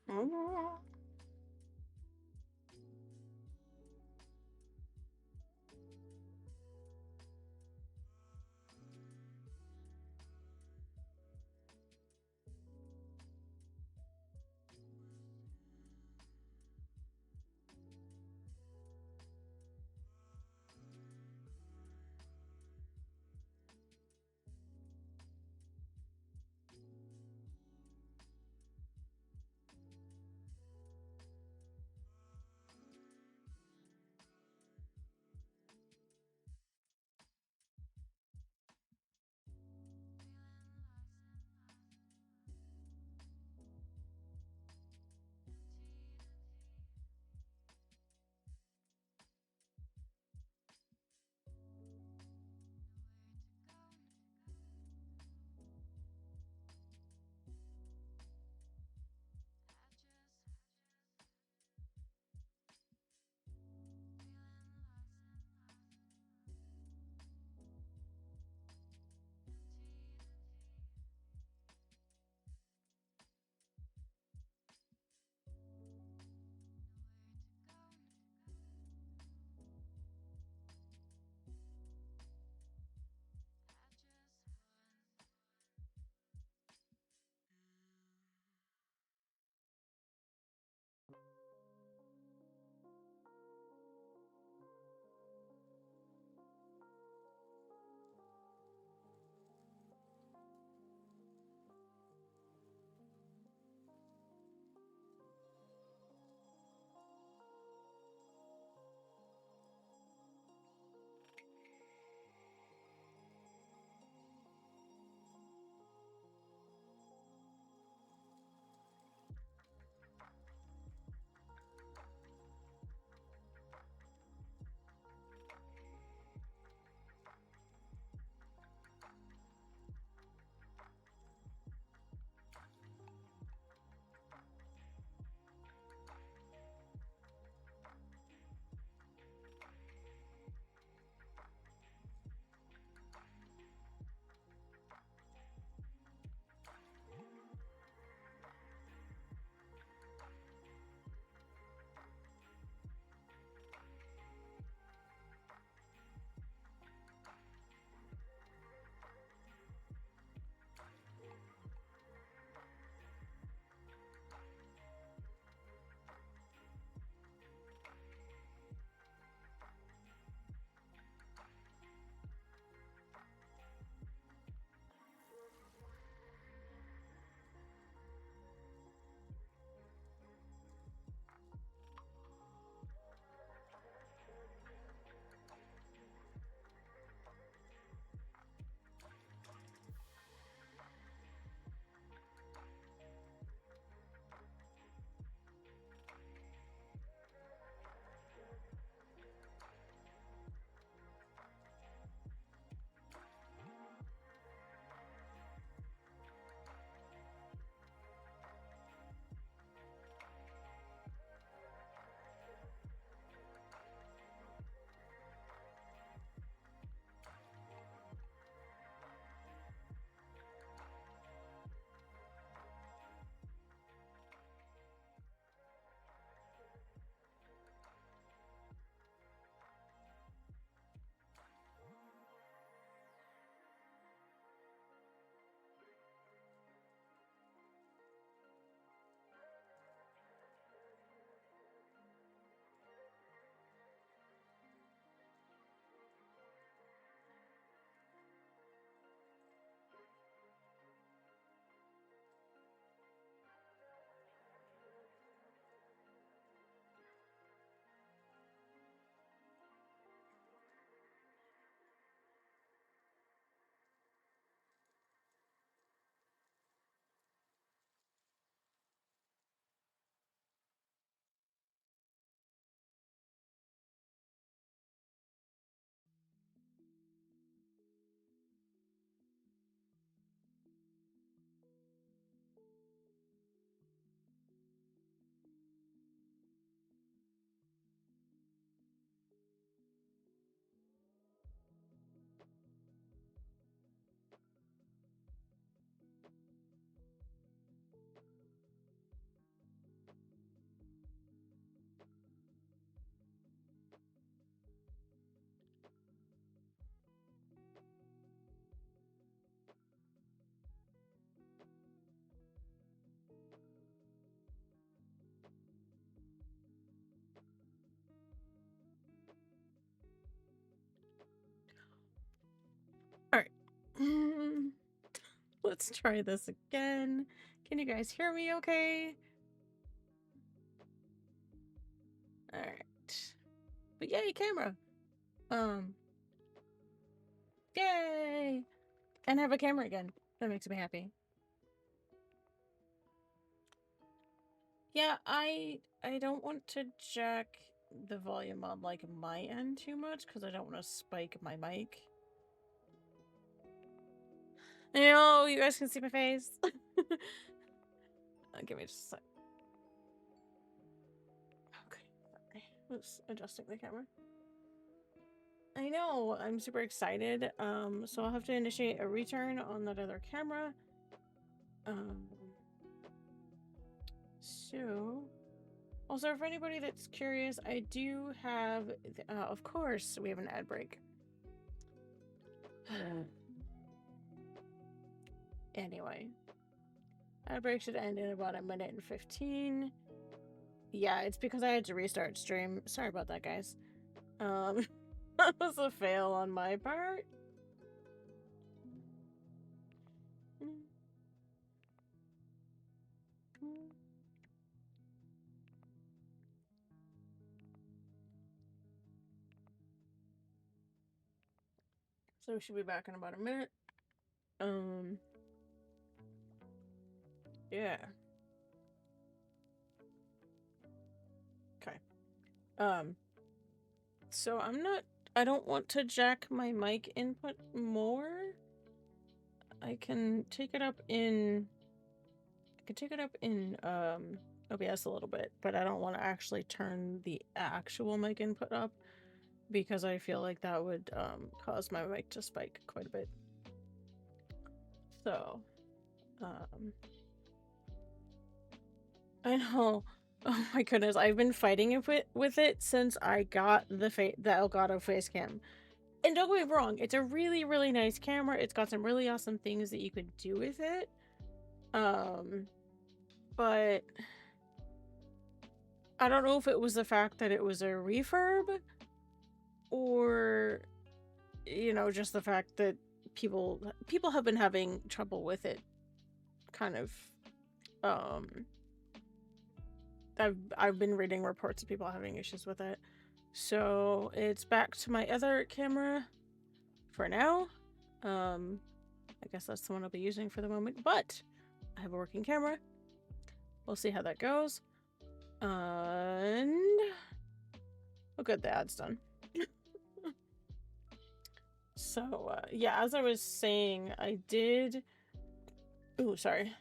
Mm. Let's try this again. Can you guys hear me okay? Alright. But yay, camera! Yay! And I have a camera again. That makes me happy. Yeah, I don't want to jack the volume on, like, my end too much, because I don't want to spike my mic. You know, you guys can see my face. Give me just a sec. Okay, sorry. Just adjusting the camera. I know, I'm super excited. So I'll have to initiate a return on that other camera. So also, for anybody that's curious, I do have, of course, we have an ad break. Anyway, ad break should end in about 1:15. Yeah, it's because I had to restart stream. Sorry about that, guys. That was a fail on my part. So we should be back in about a minute. Yeah. Okay. So I don't want to jack my mic input more. I can take it up in OBS a little bit, but I don't want to actually turn the actual mic input up because I feel like that would cause my mic to spike quite a bit. So, I know. Oh my goodness, I've been fighting with it since I got the Elgato face cam. And don't get me wrong, it's a really, really nice camera. It's got some really awesome things that you could do with it. But I don't know if it was the fact that it was a refurb or, you know, just the fact that people have been having trouble with it. Kind of, I've been reading reports of people having issues with it. So it's back to my other camera for now. I guess that's the one I'll be using for the moment, but I have a working camera. We'll see how that goes. And oh good, the ad's done. So yeah, as I was saying, I did sorry.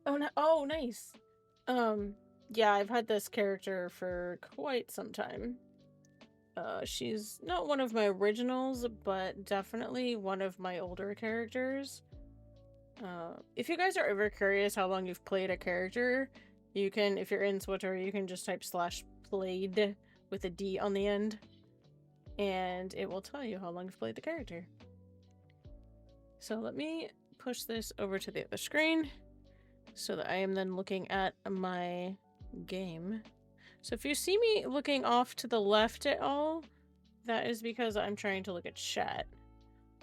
Oh no, oh nice. Yeah, I've had this character for quite some time. She's not one of my originals, but definitely one of my older characters. If you guys are ever curious how long you've played a character, you can, if you're in SWTOR, you can just type /played with a D on the end, and it will tell you how long you've played the character. So let me push this over to the other screen so that I am then looking at my game. So if you see me looking off to the left at all, that is because I'm trying to look at chat.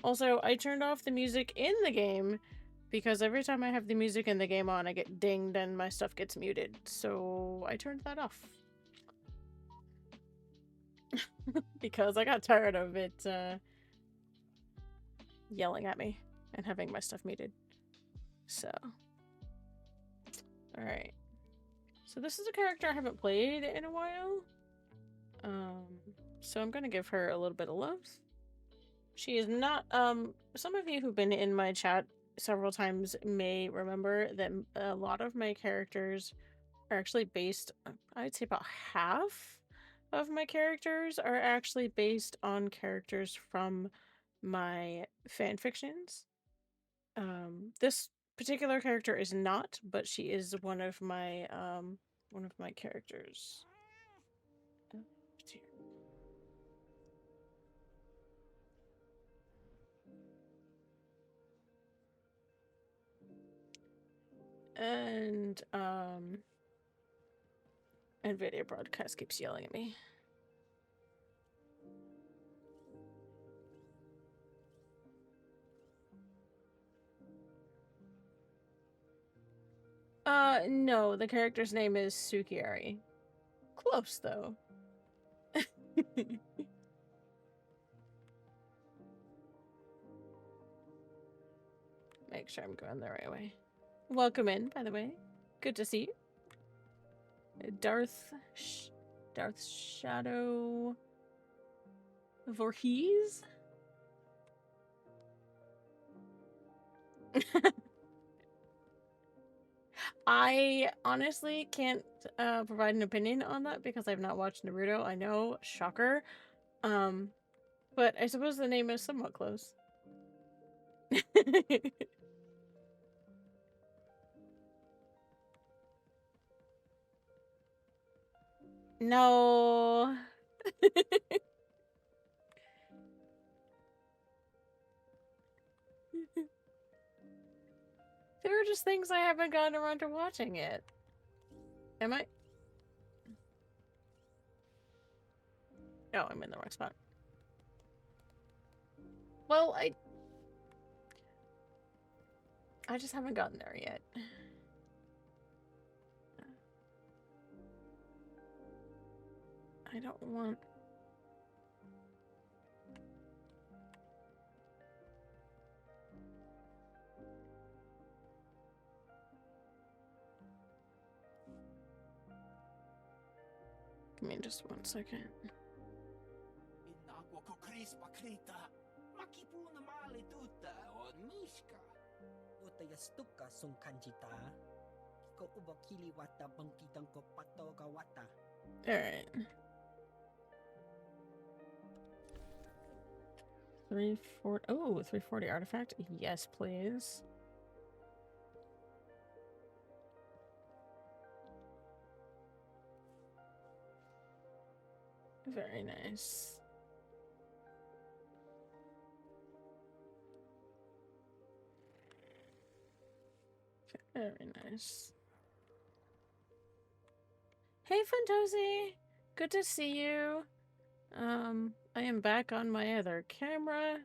Also, I turned off the music in the game because every time I have the music in the game on, I get dinged and my stuff gets muted. So I turned that off. Because I got tired of it yelling at me and having my stuff muted. So. Alright. So this is a character I haven't played in a while. So I'm gonna give her a little bit of love. She is not, some of you who've been in my chat several times may remember that a lot of my characters are actually based, I'd say about half of my characters are actually based on characters from my fan fictions. This particular character is not, but she is one of my characters. And NVIDIA broadcast keeps yelling at me. No, the character's name is Sukiyari. Close, though. Make sure I'm going the right way. Welcome in, by the way. Good to see you. Darth Shadow Voorhees? I honestly can't provide an opinion on that because I've not watched Naruto. I know, shocker. But I suppose the name is somewhat close. No. There are just things I haven't gotten around to watching yet. Am I? Oh, I'm in the wrong spot. Well, I just haven't gotten there yet. I don't want... Give me just 1 second. Alright. 340. Oh, 340 artifact? Yes, please. Very nice. Very nice. Hey, Fantosi! Good to see you. I am back on my other camera.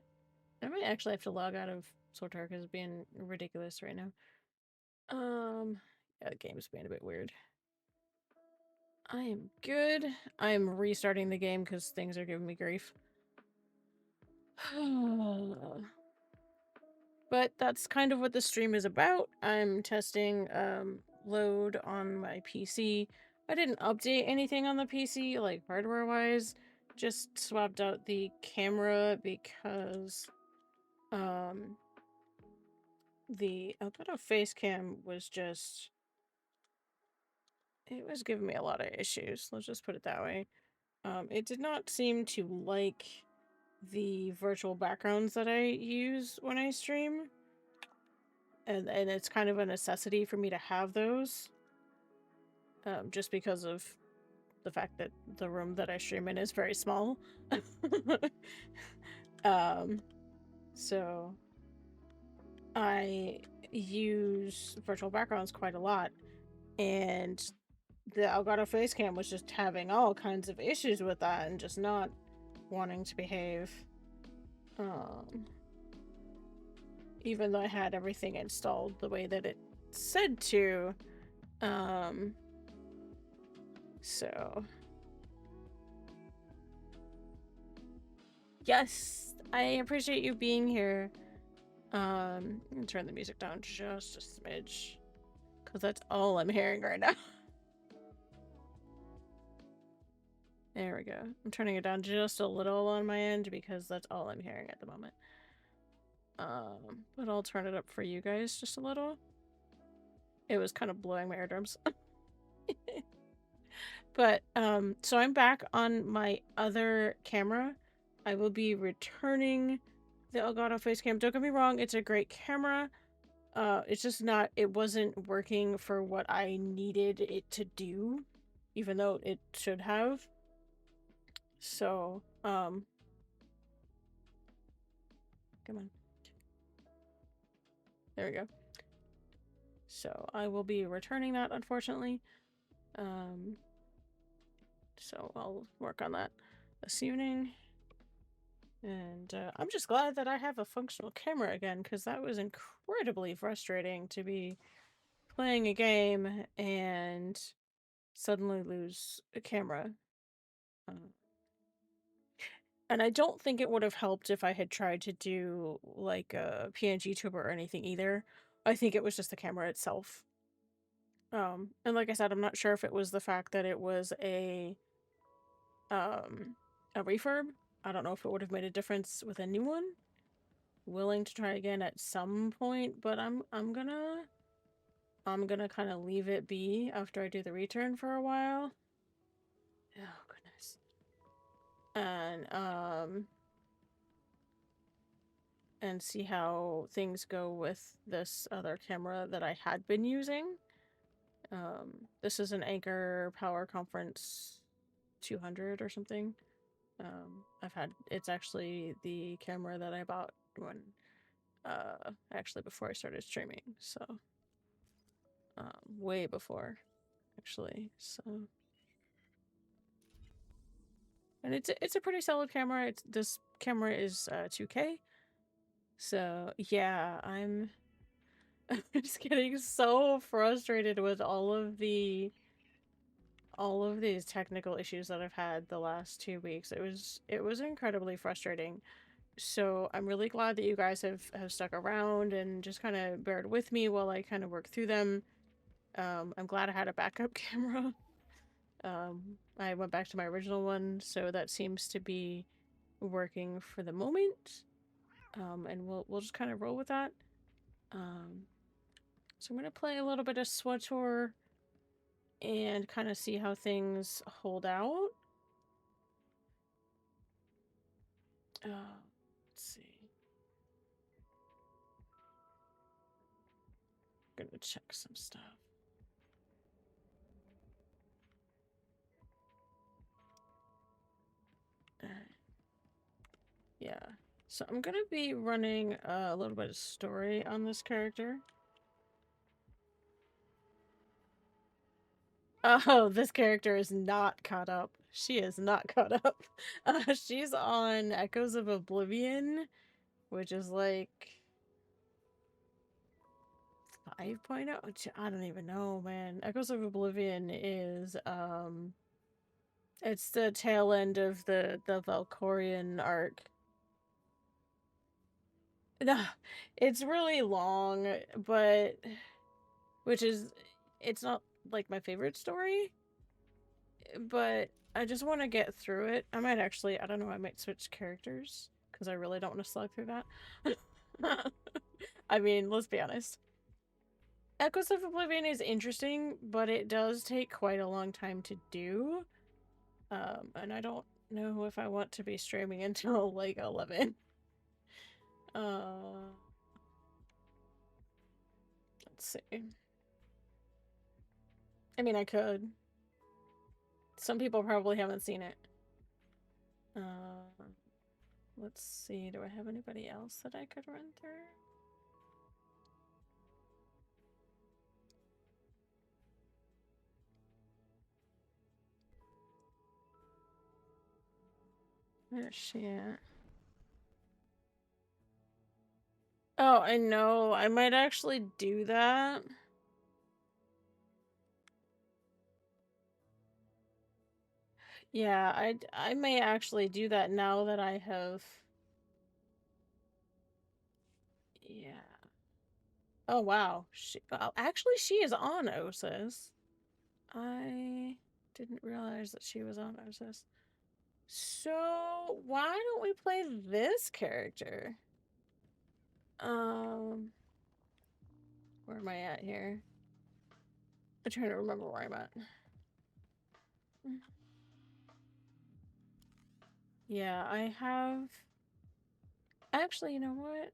I might actually have to log out of SWTOR because it's being ridiculous right now. Yeah, the game's being a bit weird. I am good. I am restarting the game because things are giving me grief. But that's kind of what the stream is about. I'm testing load on my PC. I didn't update anything on the PC, like hardware-wise. Just swapped out the camera because the Elgato face cam was just... It was giving me a lot of issues. Let's just put it that way. It did not seem to like the virtual backgrounds that I use when I stream. And it's kind of a necessity for me to have those. Just because of the fact that the room that I stream in is very small. So I use virtual backgrounds quite a lot, and the Elgato Facecam was just having all kinds of issues with that and just not wanting to behave. Even though I had everything installed the way that it said to. So yes, I appreciate you being here. I'm gonna turn the music down just a smidge, because that's all I'm hearing right now. There we go. I'm turning it down just a little on my end because that's all I'm hearing at the moment. But I'll turn it up for you guys just a little. It was kind of blowing my eardrums. But, so I'm back on my other camera. I will be returning the Elgato Facecam. Don't get me wrong, it's a great camera. It's just not, it wasn't working for what I needed it to do, even though it should have. So, come on. There we go. So I will be returning that, unfortunately. So I'll work on that this evening. And I'm just glad that I have a functional camera again, because that was incredibly frustrating to be playing a game and suddenly lose a camera. Um, and I don't think it would have helped if I had tried to do like a PNG tuber or anything either. I think it was just the camera itself. And like I said, I'm not sure if it was the fact that it was um a refurb. I don't know if it would have made a difference with a new one. Willing to try again at some point, but I'm gonna kind of leave it be after I do the return for a while. Oh goodness. And and see how things go with this other camera that I had been using. This is an Anchor Power Conference 200 or something. It's actually the camera that I bought when, actually before I started streaming, so, way before, actually, so. And it's a pretty solid camera. This camera is, 2K, so, yeah, I'm just getting so frustrated with all of these technical issues that I've had the last 2 weeks. It was incredibly frustrating. So I'm really glad that you guys have stuck around and just kind of bared with me while I kind of work through them. I'm glad I had a backup camera. I went back to my original one, so that seems to be working for the moment. And we'll just kind of roll with that. So I'm gonna play a little bit of SWTOR and kind of see how things hold out. Let's see. I'm gonna check some stuff. Yeah. So I'm gonna be running a little bit of story on this character. Oh, this character is not caught up. She is not caught up. She's on Echoes of Oblivion, which is like 5.0. I don't even know, man. Echoes of Oblivion is it's the tail end of the Valkorian arc. No, it's really long, but it's not like my favorite story, but I just want to get through it. I might actually, I don't know, I might switch characters because I really don't want to slug through that. I mean, let's be honest. Echoes of Oblivion is interesting, but it does take quite a long time to do. And I don't know if I want to be streaming until like 11. Let's see. I mean, I could. Some people probably haven't seen it. Let's see. Do I have anybody else that I could run through? Where's she at? Oh, I know. I might actually do that. Yeah, I may actually do that now that I have... Yeah. Oh, wow. Actually, she is on OSIS. I didn't realize that she was on OSIS. So, why don't we play this character? Where am I at here? I'm trying to remember where I'm at. Yeah, I have... Actually, you know what?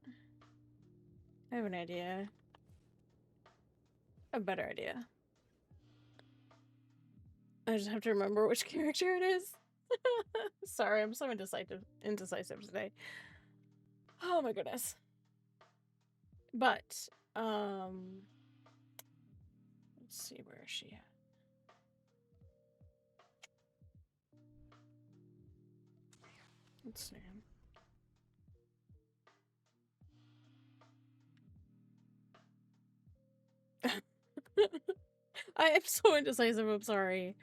I have an idea. A better idea. I just have to remember which character it is. Sorry, I'm so indecisive today. Oh my goodness. But, let's see, where is she at? Let's see. I am so indecisive, I'm sorry.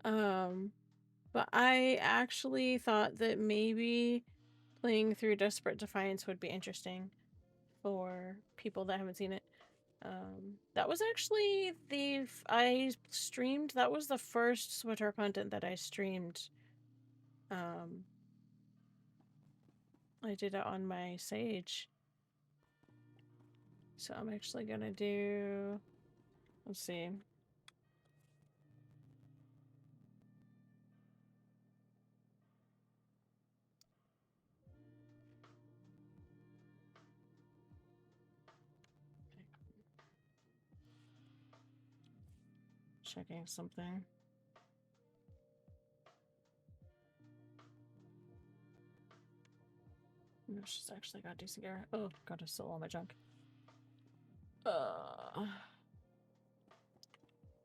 But I actually thought that maybe playing through Desperate Defiance would be interesting for people that haven't seen it. That was actually I streamed, that was the first SWTOR content that I streamed. I did it on my Sage. So I'm actually gonna do, let's see. Checking something. No, she's actually got decent gear. Oh, God, it's still all my junk.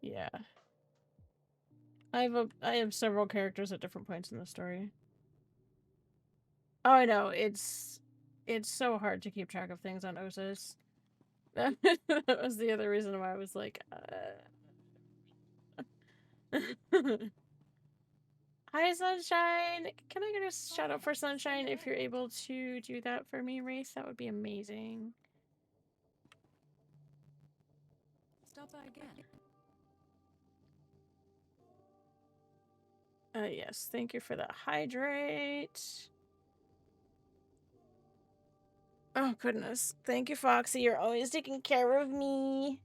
Yeah. I have several characters at different points in the story. Oh, I know, it's so hard to keep track of things on Osis. That was the other reason why I was like, Hi, Sunshine! Can I get a shout out for Sunshine if you're able to do that for me, Race? That would be amazing. Stop by again. Yes, thank you for that hydrate. Oh, goodness. Thank you, Foxy. You're always taking care of me.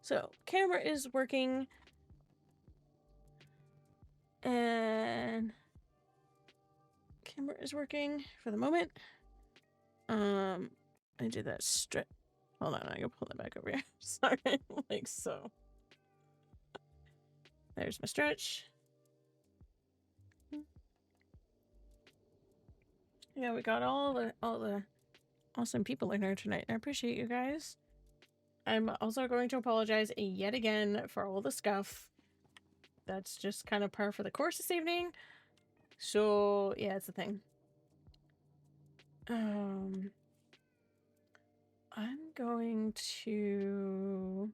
So, camera is working. And camera is working for the moment. I did that straight. Hold on, I can pull that back over here. Sorry, like so. There's my stretch. Yeah, we got all the awesome people in here tonight. I appreciate you guys. I'm also going to apologize yet again for all the scuff. That's just kind of par for the course this evening. So yeah, it's a thing. I'm going to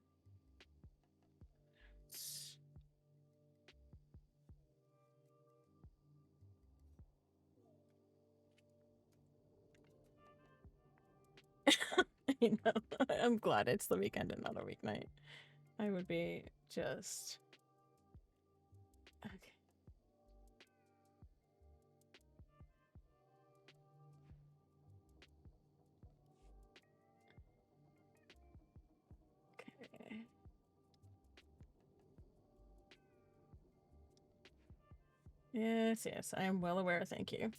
I know. I'm glad it's the weekend and not a weeknight. I would be just okay. Okay. Yes, yes, I am well aware. Thank you.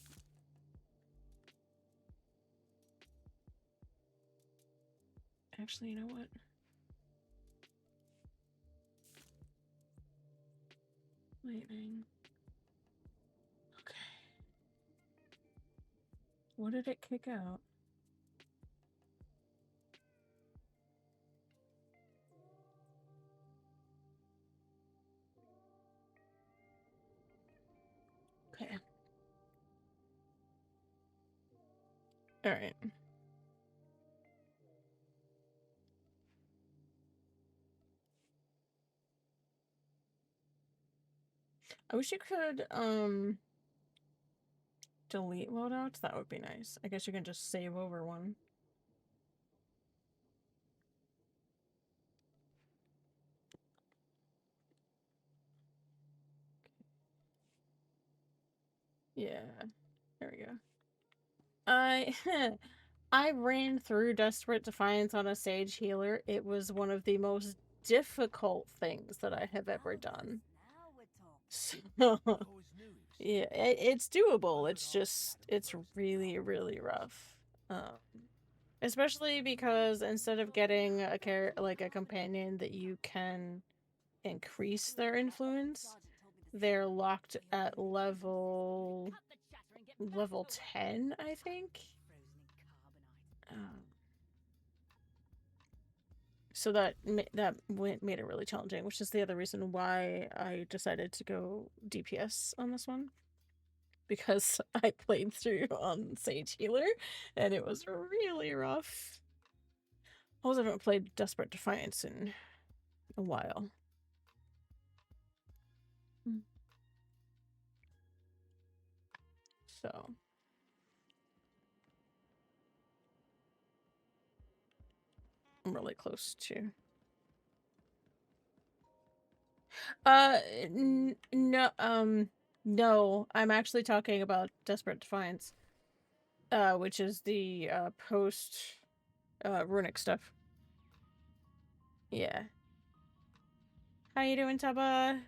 Actually, you know what? Lightning. Okay. What did it kick out? Okay. All right. I wish you could delete loadouts. That would be nice. I guess you can just save over one. Yeah. There we go. I ran through Desperate Defiance on a Sage Healer. It was one of the most difficult things that I have ever done. So, yeah, it's doable. It's just, it's really, really rough. Especially because instead of getting like a companion that you can increase their influence, they're locked at level 10, I think. So that made it really challenging, which is the other reason why I decided to go DPS on this one. Because I played through on Sage Healer, and it was really rough. Also haven't played Desperate Defiance in a while. So I'm really close to. No, no, I'm actually talking about Desperate Defiance, which is the post runic stuff. Yeah. How you doing, Taba?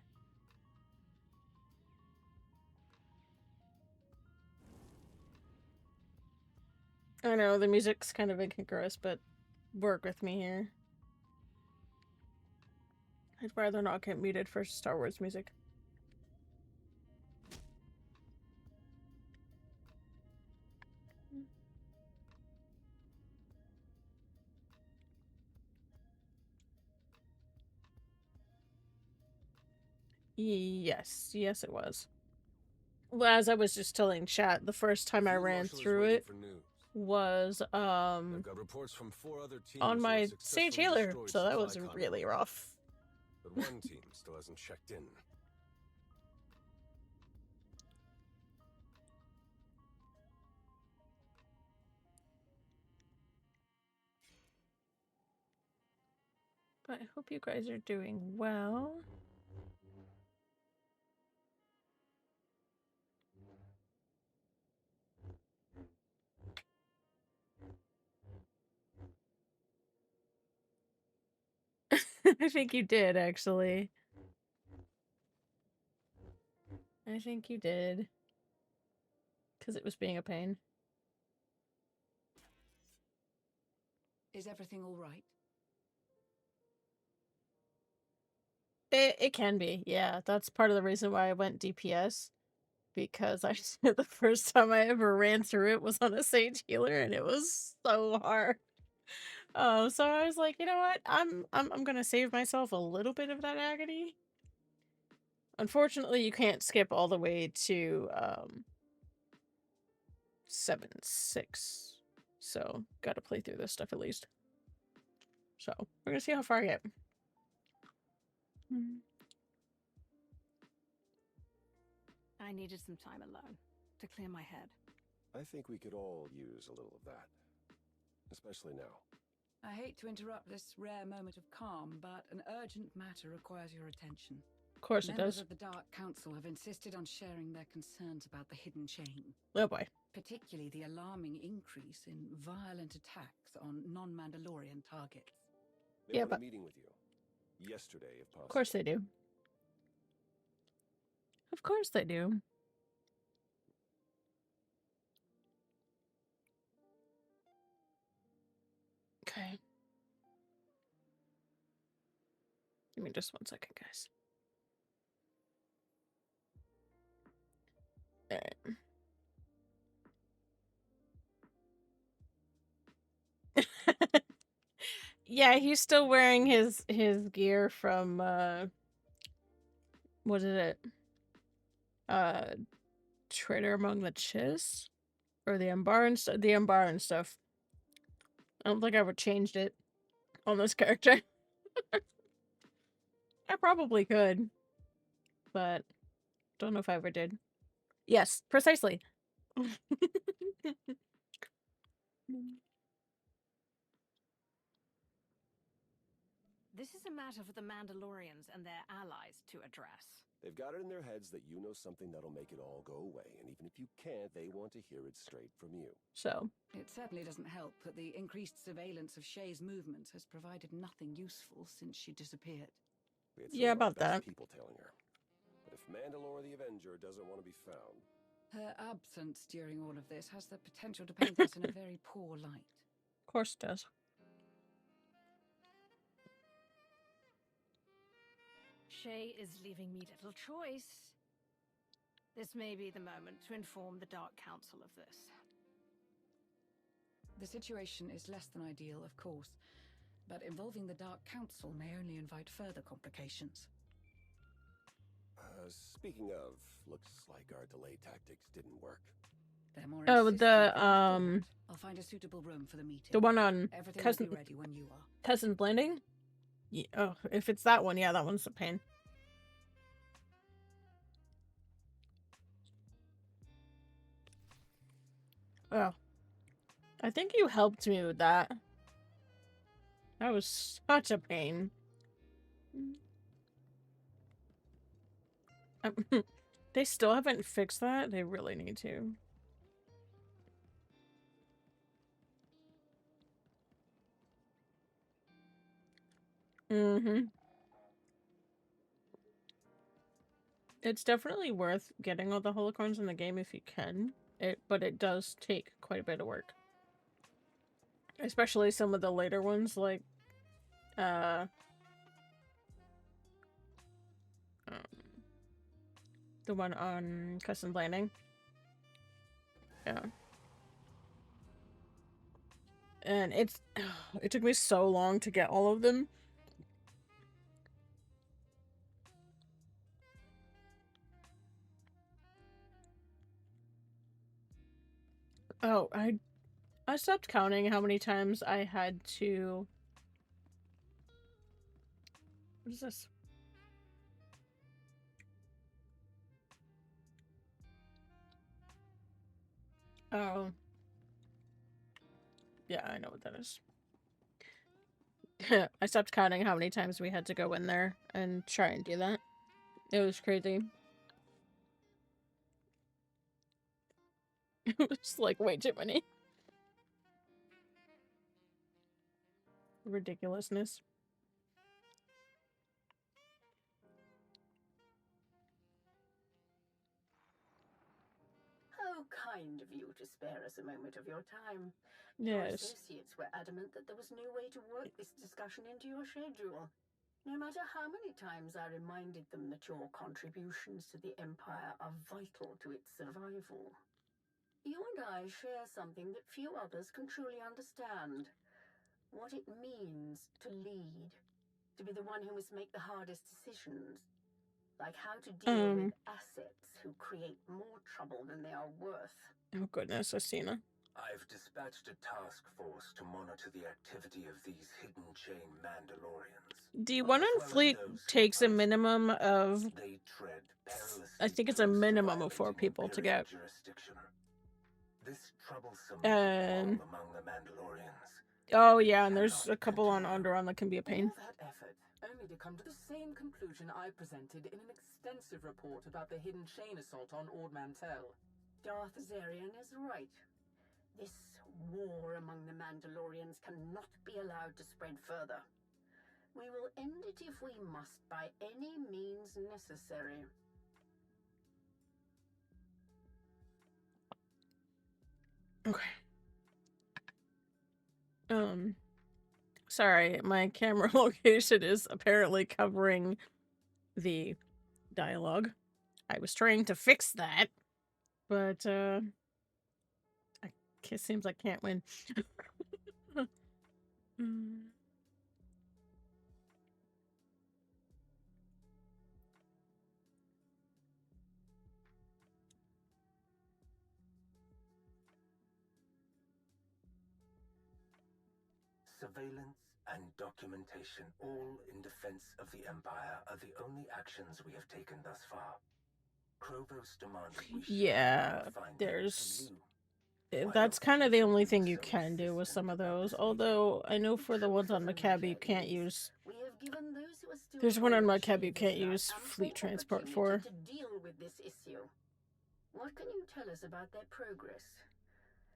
I know the music's kind of incongruous, but work with me here. I'd rather not get muted for Star Wars music. Yes, yes, it was. Well, as I was just telling chat, the first time I ran through it was I've got reports from 4 other teams on my Sage successfully Healer, destroyed so that was supply really convoys. rough. But one team still hasn't checked in. But I hope you guys are doing well. I think you did, actually. I think you did. Because it was being a pain. Is everything all right? It can be, yeah. That's part of the reason why I went DPS. Because the first time I ever ran through it was on a Sage Healer, and it was so hard. So I was like, you know what? I'm gonna save myself a little bit of that agony. Unfortunately, you can't skip all the way to 7-6. So gotta play through this stuff at least. So we're gonna see how far I get. I needed some time alone to clear my head. I think we could all use a little of that. Especially now. I hate to interrupt this rare moment of calm, but an urgent matter requires your attention. Of course it Members does. of the Dark Council have insisted on sharing their concerns about the hidden chain. Oh boy. Particularly the alarming increase in violent attacks on non-Mandalorian targets. They Yeah, want a meeting with you. Yesterday, if possible. Of course they do. Of course they do. Okay. Give me just 1 second, guys. Alright. Yeah, he's still wearing his gear from what is it? Traitor Among the Chiss? Or the Umbaran the Umbaran stuff. I don't think I ever changed it on this character. I probably could. But don't know if I ever did. Yes, precisely. This is a matter for the Mandalorians and their allies to address. They've got it in their heads that you know something that'll make it all go away, and even if you can't, they want to hear it straight from you. So. It certainly doesn't help that the increased surveillance of Shay's movements has provided nothing useful since she disappeared. Yeah, about that. People telling her. But if Mandalore the Avenger doesn't want to be found... Her absence during all of this has the potential to paint us in a very poor light. Of course it does. Shay is leaving me little choice. This may be the moment to inform the Dark Council of this. The situation is less than ideal, of course, but involving the Dark Council may only invite further complications. Speaking of, looks like our delay tactics didn't work. They're more Oh, insistent than I thought. the I'll find a suitable room for the meeting. the one on Everything will be cousin ready when you are. Cousin's Landing. Yeah, oh, if it's that one, yeah, that one's a pain. Oh, I think you helped me with that. That was such a pain. They still haven't fixed that. They really need to. Mm-hmm. It's definitely worth getting all the holocorns in the game if you can. But it does take quite a bit of work. Especially some of the later ones, like, um, the one on Cousin Landing. Yeah. And it took me so long to get all of them. Oh, I stopped counting how many times I had to... What is this? Oh. Yeah, I know what that is. I stopped counting how many times we had to go in there and try and do that. It was crazy. It was like way too many. Ridiculousness. How kind of you to spare us a moment of your time. Your Yes. associates were adamant that there was no way to work this discussion into your schedule. No matter how many times I reminded them that your contributions to the Empire are vital to its survival. You and I share something that few others can truly understand. What it means to lead. To be the one who must make the hardest decisions. Like how to deal with assets who create more trouble than they are worth. Oh goodness, Asina. I've dispatched a task force to monitor the activity of these hidden chain Mandalorians. The one on Fleet takes a minimum of... They tread I think it's a perilously minimum of close to 4 people to get. jurisdiction. This troublesome quarrel among the Mandalorians. Oh yeah, and there's a couple on Onderon that can be a pain. All that effort, only to come to the same conclusion I presented in an extensive report about the hidden chain assault on Ord Mantell. Darth Zarian is right. This war among the Mandalorians cannot be allowed to spread further. We will end it if we must, by any means necessary. Okay. Sorry, my camera location is apparently covering the dialogue. I was trying to fix that, but it seems I can't win. Surveillance and documentation, all in defense of the Empire, are the only actions we have taken thus far. Krovos demanded we yeah, there's... That's kind of the only thing you can do with some of those. Although, I know for the ones on Maccabi you can't use... There's one on Maccabi you can't use fleet transport for. To deal with this issue. What can you tell us about their progress?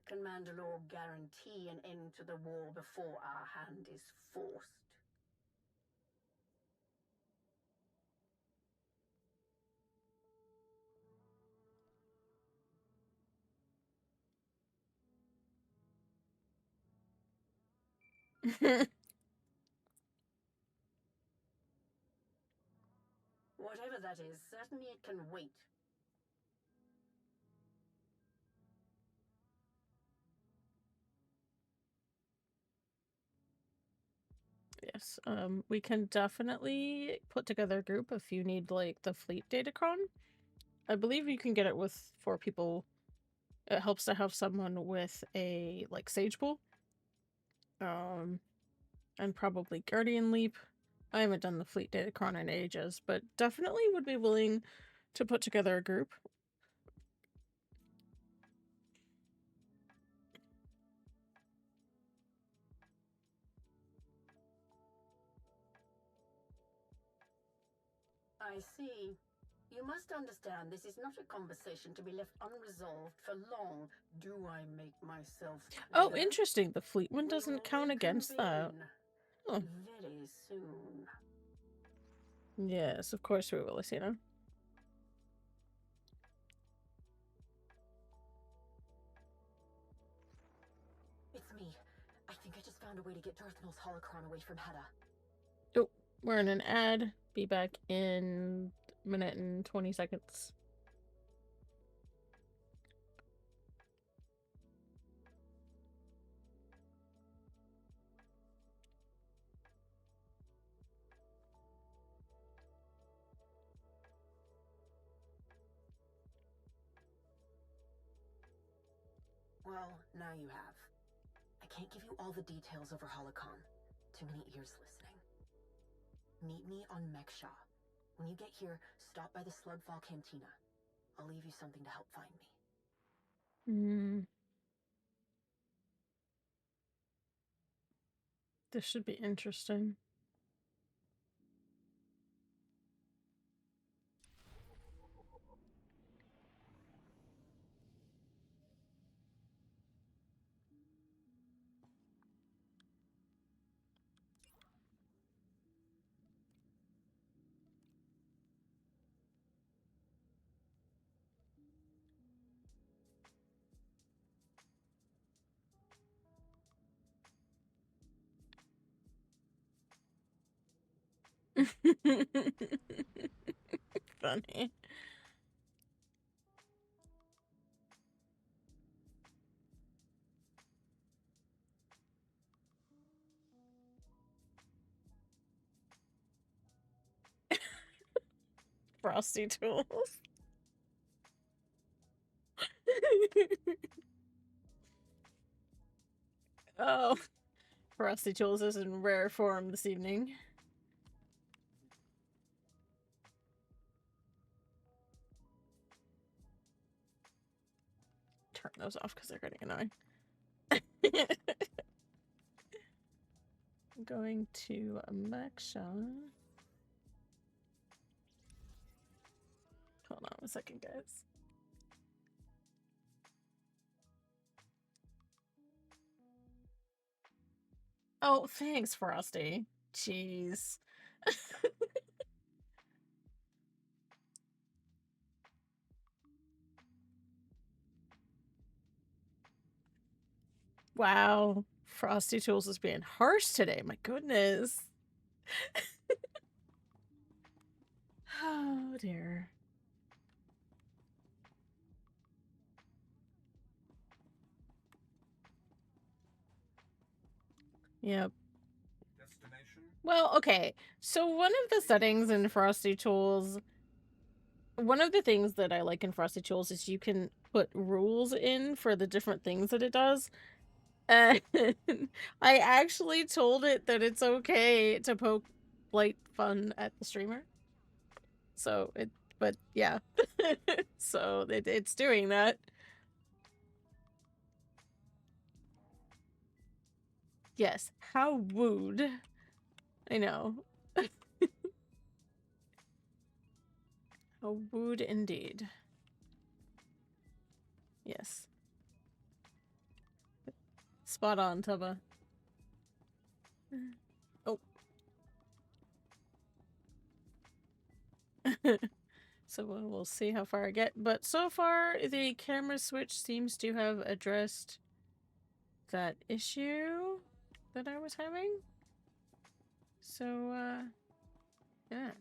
Can Mandalore guarantee an end to the war before our hand is forced? Whatever that is, certainly it can wait. Yes, we can definitely put together a group if you need, like, the fleet datacron. I believe you can get it with 4 people It helps to have someone with a like Sage Pool. And probably Guardian Leap. I haven't done the Fleet Datacron in ages, but definitely would be willing to put together a group. I see. You must understand this is not a conversation to be left unresolved for long. Do I make myself Oh, clear? interesting. The Fleet one We doesn't will count against that. reconvene Oh. very soon. Yes, of course we will, Asina. It's me. I think I just found a way to get Darthnell's holocron away from Hedda. Oh, we're in an ad. Be back in a minute and 20 seconds. Well, now you have. I can't give you all the details over Holocon. Too many ears listening. Meet me on Meksha. When you get here, stop by the Slugfall Cantina. I'll leave you something to help find me. This should be interesting. Funny. Frosty tools. Oh, Frosty tools is in rare form this evening. Turn those off because they're getting annoying. I'm going to a Meksha. Hold on a second, guys. Oh, thanks, Frosty. Jeez. Wow. Frosty Tools is being harsh today. My goodness. Oh, dear. Yep. Well, okay. So one of the settings in Frosty Tools, one of the things that I like in Frosty Tools is you can put rules in for the different things that it does. And I actually told it that it's okay to poke light fun at the streamer. So but yeah. So it's doing that. Yes, how wooed. I know. How wooed indeed. Yes. Spot on, Tubba. Oh. So we'll see how far I get. But so far, the camera switch seems to have addressed that issue that I was having. So, yeah.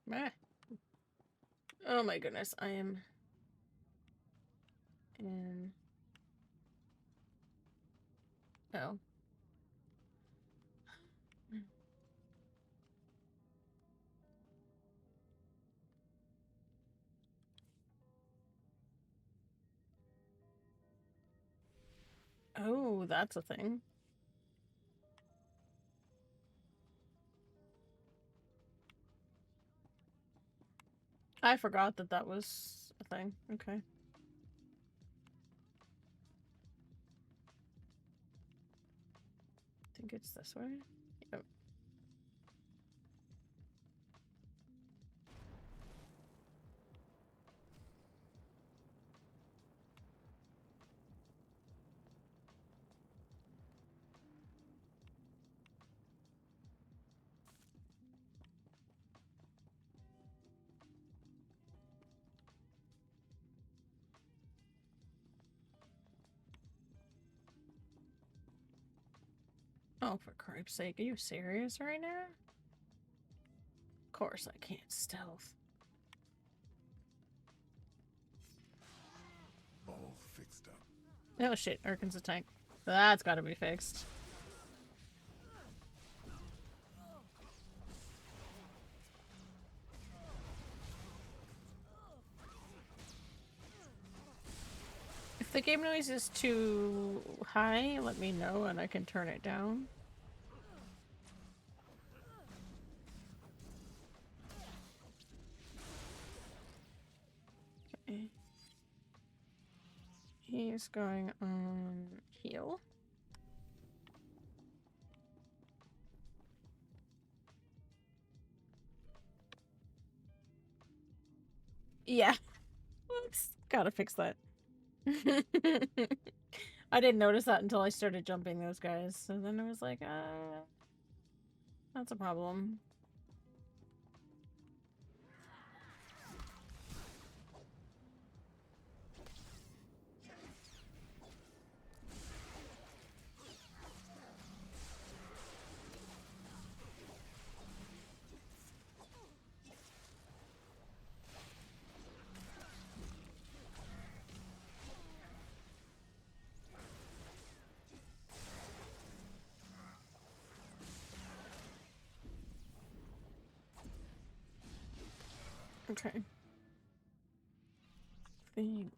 Meh. Oh my goodness, I am in. Oh. Oh, that's a thing. I forgot that that was a thing. Okay. I think it's this way. Yep. Oh, for cripe's sake, are you serious right now? Of course I can't stealth. All fixed up. Oh shit, Erkin's a tank. That's gotta be fixed. If the game noise is too high, let me know and I can turn it down. Okay. He's going on heal. Yeah. Whoops. Gotta fix that. I didn't notice that until I started jumping those guys. So then I was like, that's a problem. Okay. Think.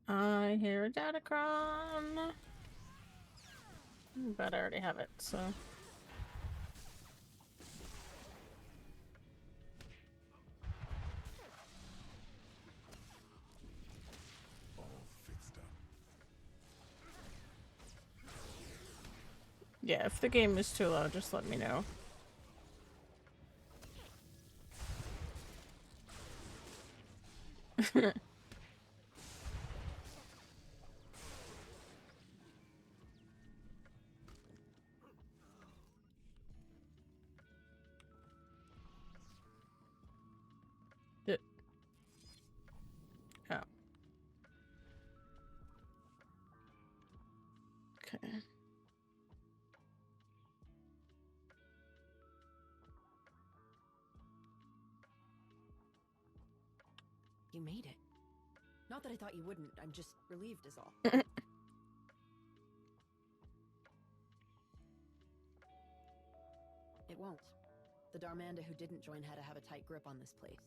I hear a Datacron. But I already have it, so. All fixed up. Yeah, if the game is too low, just let me know. Oh. Okay. You made it. Not that I thought you wouldn't, I'm just relieved is all. It won't. The Darmanda who didn't join had to have a tight grip on this place.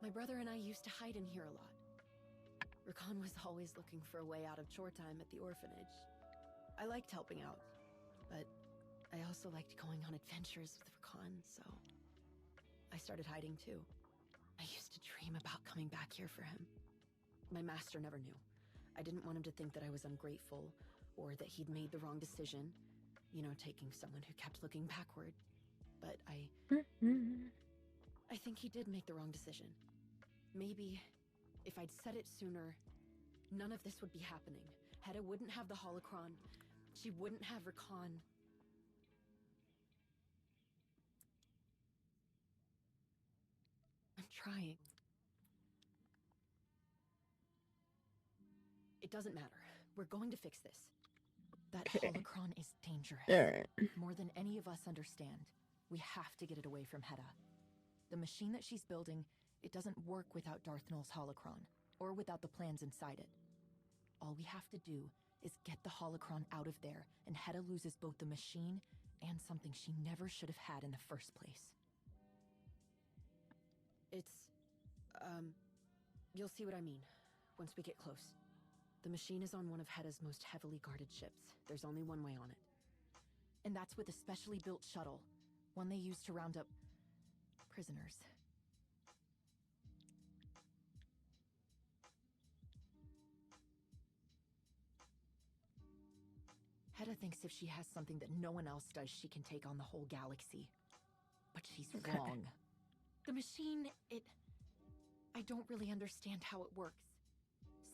My brother and I used to hide in here a lot. Rakan was always looking for a way out of chore time at the orphanage. I liked helping out, but I also liked going on adventures with Rakan, so I started hiding too. I used to dream about coming back here for him. My master never knew. I didn't want him to think that I was ungrateful, or that he'd made the wrong decision. You know, taking someone who kept looking backward. But I think he did make the wrong decision. Maybe if I'd said it sooner, none of this would be happening. Hedda wouldn't have the holocron. She wouldn't have Rakan. I'm trying. It doesn't matter. We're going to fix this. That holocron is dangerous. Alright. More than any of us understand. We have to get it away from Hedda. The machine that she's building, it doesn't work without Darth Null's holocron, or without the plans inside it. All we have to do is get the holocron out of there, and Hedda loses both the machine and something she never should have had in the first place. It's... You'll see what I mean once we get close. The machine is on one of Hedda's most heavily guarded ships. There's only one way on it. And that's with a specially built shuttle, one they use to round up prisoners. Hedda thinks if she has something that no one else does, she can take on the whole galaxy. But she's wrong. The machine, I don't really understand how it works.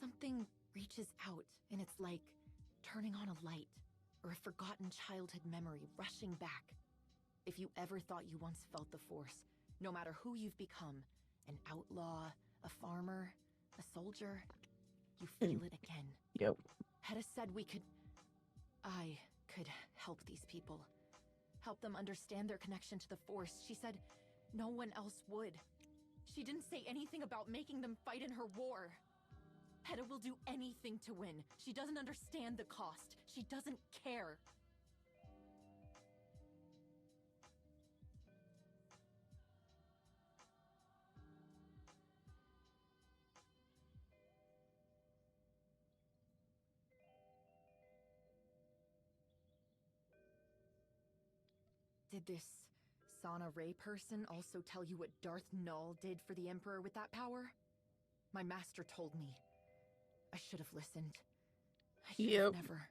Something reaches out, and it's like turning on a light, or a forgotten childhood memory rushing back. If you ever thought you once felt the Force, no matter who you've become, an outlaw, a farmer, a soldier, you feel it again. Yep. Hedda said I could help these people. Help them understand their connection to the Force. She said no one else would. She didn't say anything about making them fight in her war. Hedda will do anything to win. She doesn't understand the cost. She doesn't care. Did this Sana Ray person also tell you what Darth Null did for the Emperor with that power? My master told me. I should have listened. I should have never.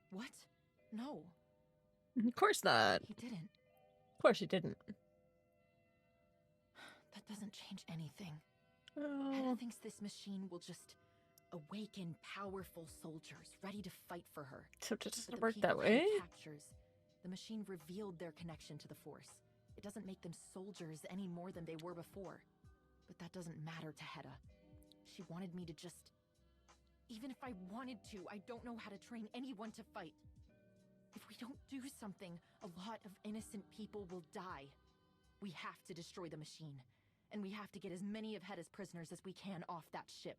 What? No. Of course not. He didn't. Of course he didn't. That doesn't change anything. Oh. Hedda thinks this machine will just awaken powerful soldiers ready to fight for her. So it doesn't But the work that people way? Hedda captures, the machine revealed their connection to the Force. It doesn't make them soldiers any more than they were before. But that doesn't matter to Hedda. She wanted me to just... Even if I wanted to, I don't know how to train anyone to fight. If we don't do something, a lot of innocent people will die. We have to destroy the machine. And we have to get as many of Hedda's prisoners as we can off that ship.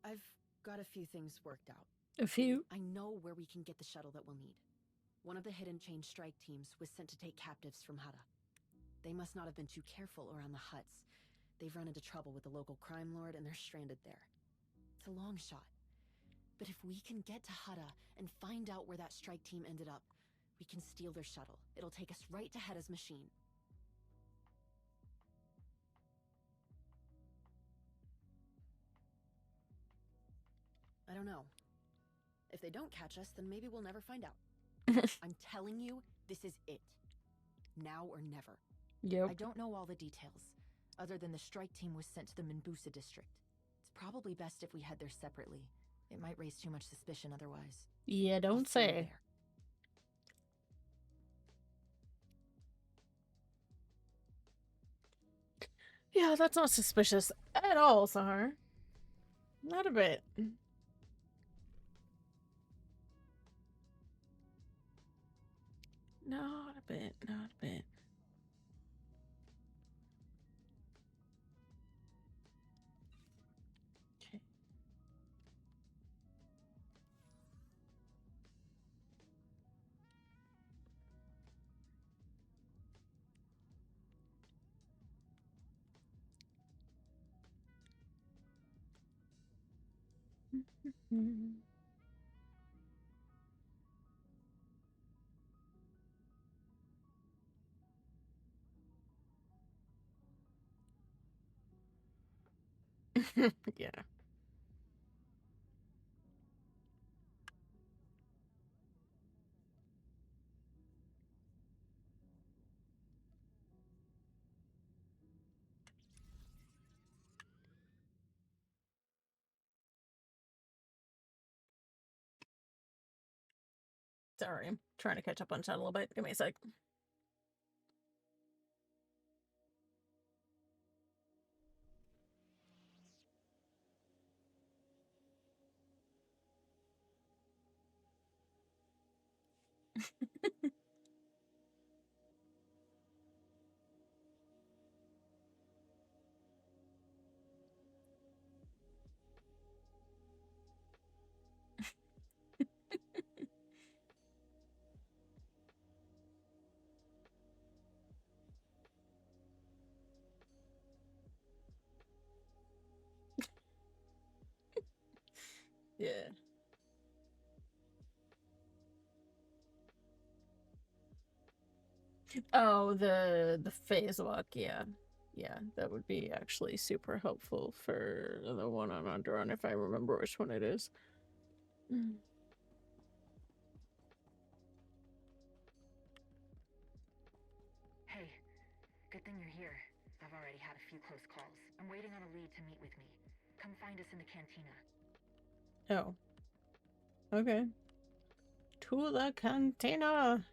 I've got a few things worked out. A few? I know where we can get the shuttle that we'll need. One of the hidden chain strike teams was sent to take captives from Hedda. They must not have been too careful around the huts. They've run into trouble with the local crime lord and they're stranded there. It's a long shot. But if we can get to Hedda and find out where that strike team ended up, we can steal their shuttle. It'll take us right to Hedda's machine. I don't know. If they don't catch us, then maybe we'll never find out. I'm telling you, this is it. Now or never. Yep. I don't know all the details, other than the strike team was sent to the Minbusa district. It's probably best if we head there separately. It might raise too much suspicion otherwise. Yeah, don't say. Yeah, that's not suspicious at all, Sahar. Not a bit. Not a bit, not a bit. Okay. Yeah. Sorry, I'm trying to catch up on chat a little bit. Give me a sec. Yeah. Oh, the phase walk, yeah. Yeah, that would be actually super helpful for the one on Underon if I remember which one it is. Hey, good thing you're here. I've already had a few close calls. I'm waiting on a lead to meet with me. Come find us in the cantina. Oh. Okay. To the cantina.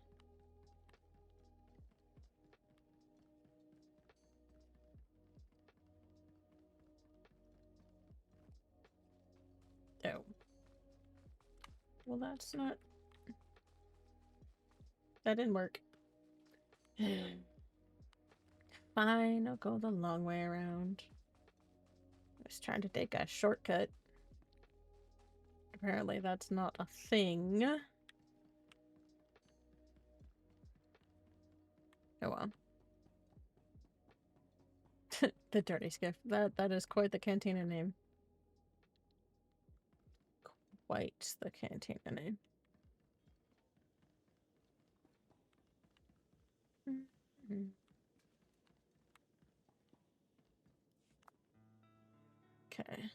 Oh. Well, that's not... That didn't work. Fine, I'll go the long way around. I was trying to take a shortcut. Apparently that's not a thing. Oh well. The Dirty Skiff. That is quite the cantina name. Quite the cantina name. Okay.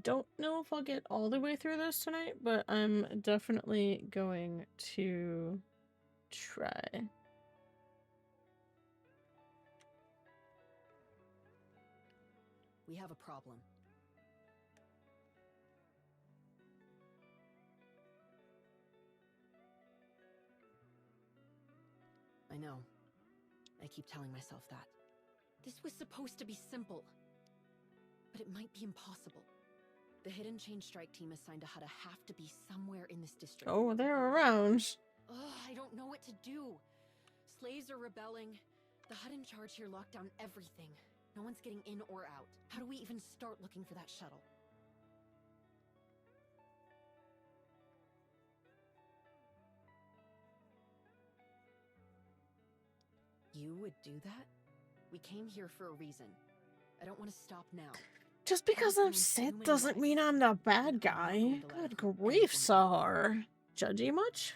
Don't know if I'll get all the way through this tonight, but I'm definitely going to try. We have a problem. I know. I keep telling myself that. This was supposed to be simple. But it might be impossible. The Hidden Chain Strike team assigned to Hutta have to be somewhere in this district. Oh, they're around. Ugh, I don't know what to do. Slaves are rebelling. The Hut in charge here locked down everything. No one's getting in or out. How do we even start looking for that shuttle? You would do that? We came here for a reason. I don't want to stop now. Just because I'm Sith doesn't mean I'm the bad guy. Good grief, Sahar. Judgy much?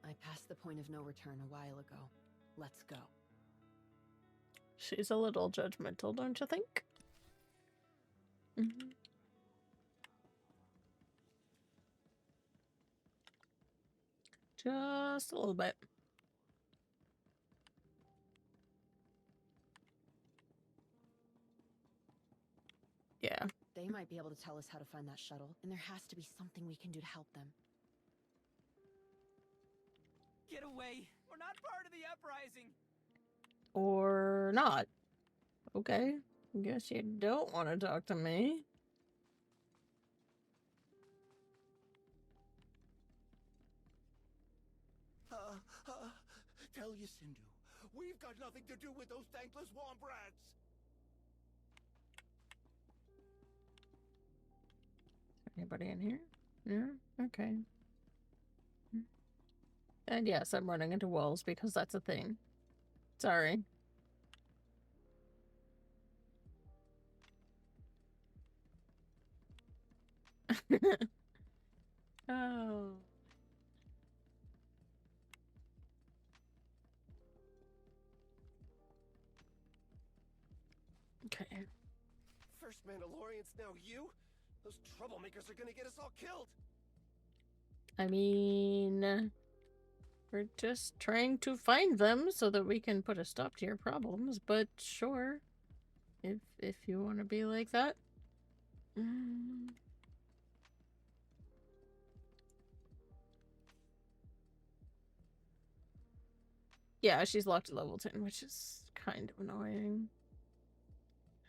I passed the point of no return a while ago. Let's go. She's a little judgmental, don't you think? Mm-hmm. Just a little bit. Yeah. They might be able to tell us how to find that shuttle, and there has to be something we can do to help them. Get away! We're not part of the uprising! Or not. Okay. Guess you don't want to talk to me. Tell Yacindu, we've got nothing to do with those thankless wombrats! Anybody in here? No? Okay. And yes, I'm running into walls because that's a thing. Sorry. Oh. Okay. First Mandalorian's now you? Those troublemakers are gonna get us all killed! I mean, we're just trying to find them so that we can put a stop to your problems, but sure. If you want to be like that. Yeah, she's locked at level 10, which is kind of annoying.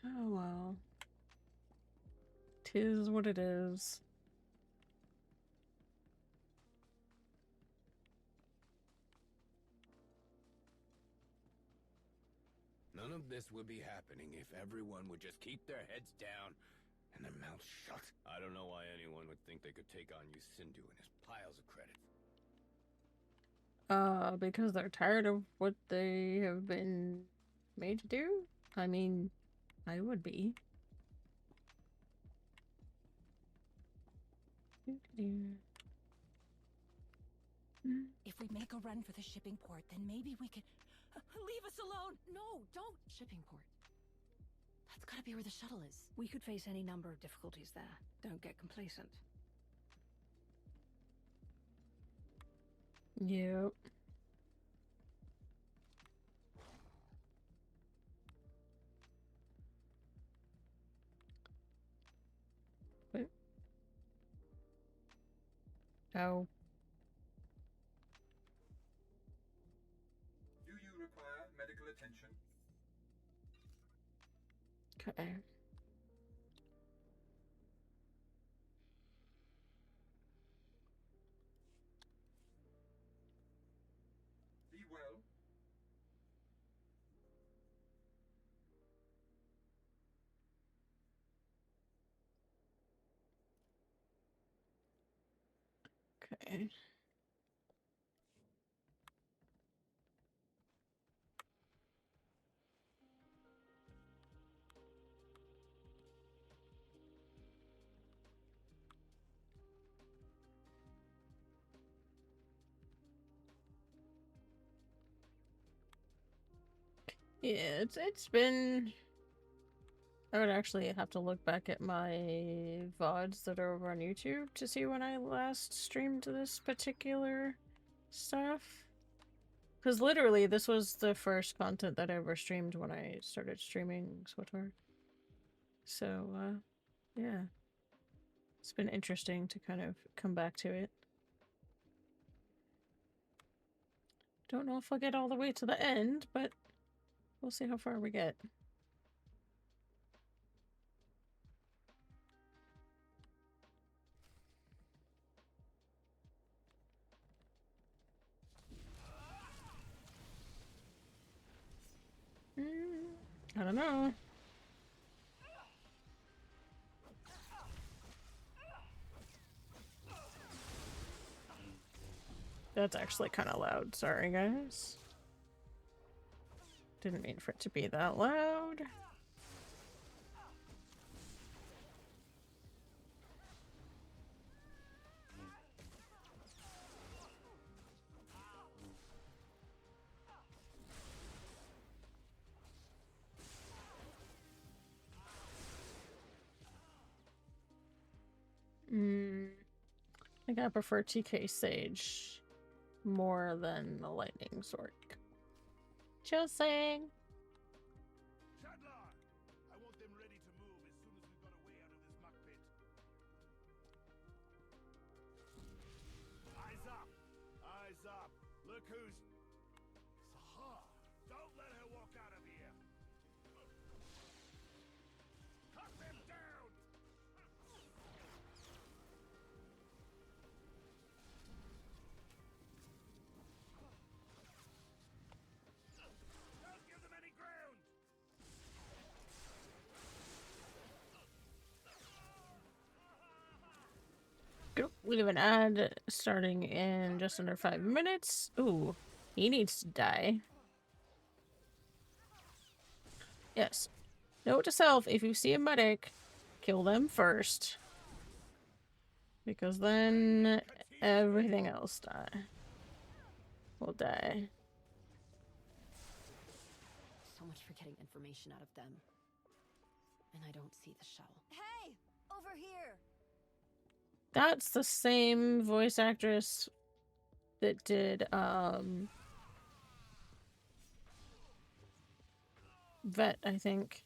Oh well. 'Tis what it is. None of this would be happening if everyone would just keep their heads down and their mouths shut. I don't know why anyone would think they could take on Yusindu and his piles of credits. Because they're tired of what they have been made to do? I mean, I would be. If we make a run for the shipping port, then maybe we could... Leave us alone! No, don't! Shipping port. That's gotta be where the shuttle is. We could face any number of difficulties there. Don't get complacent. Yep. Wait. Oh. Do you require medical attention? Okay. Be well. Okay. Yeah, it's been... I would actually have to look back at my VODs that are over on YouTube to see when I last streamed this particular stuff. Because literally, this was the first content that I ever streamed when I started streaming SWTOR. So, yeah. It's been interesting to kind of come back to it. Don't know if I'll get all the way to the end, but we'll see how far we get. I don't know. That's actually kind of loud. Sorry, guys. Didn't mean for it to be that loud. I think I prefer TK Sage more than the Lightning Sword. Just saying. I want them ready to move as soon as we've got a way out of this muck pit. Eyes up! Eyes up! Look who's... Sahar! Don't let her walk out of here! Cut them down! Don't give them any ground! We have an ad starting in just under 5 minutes. Ooh, he needs to die. Yes. Note to self, if you see a medic, kill them first. Because then everything else will die. So much for getting information out of them. And I don't see the shuttle. Hey! Over here! That's the same voice actress that did, Vet, I think.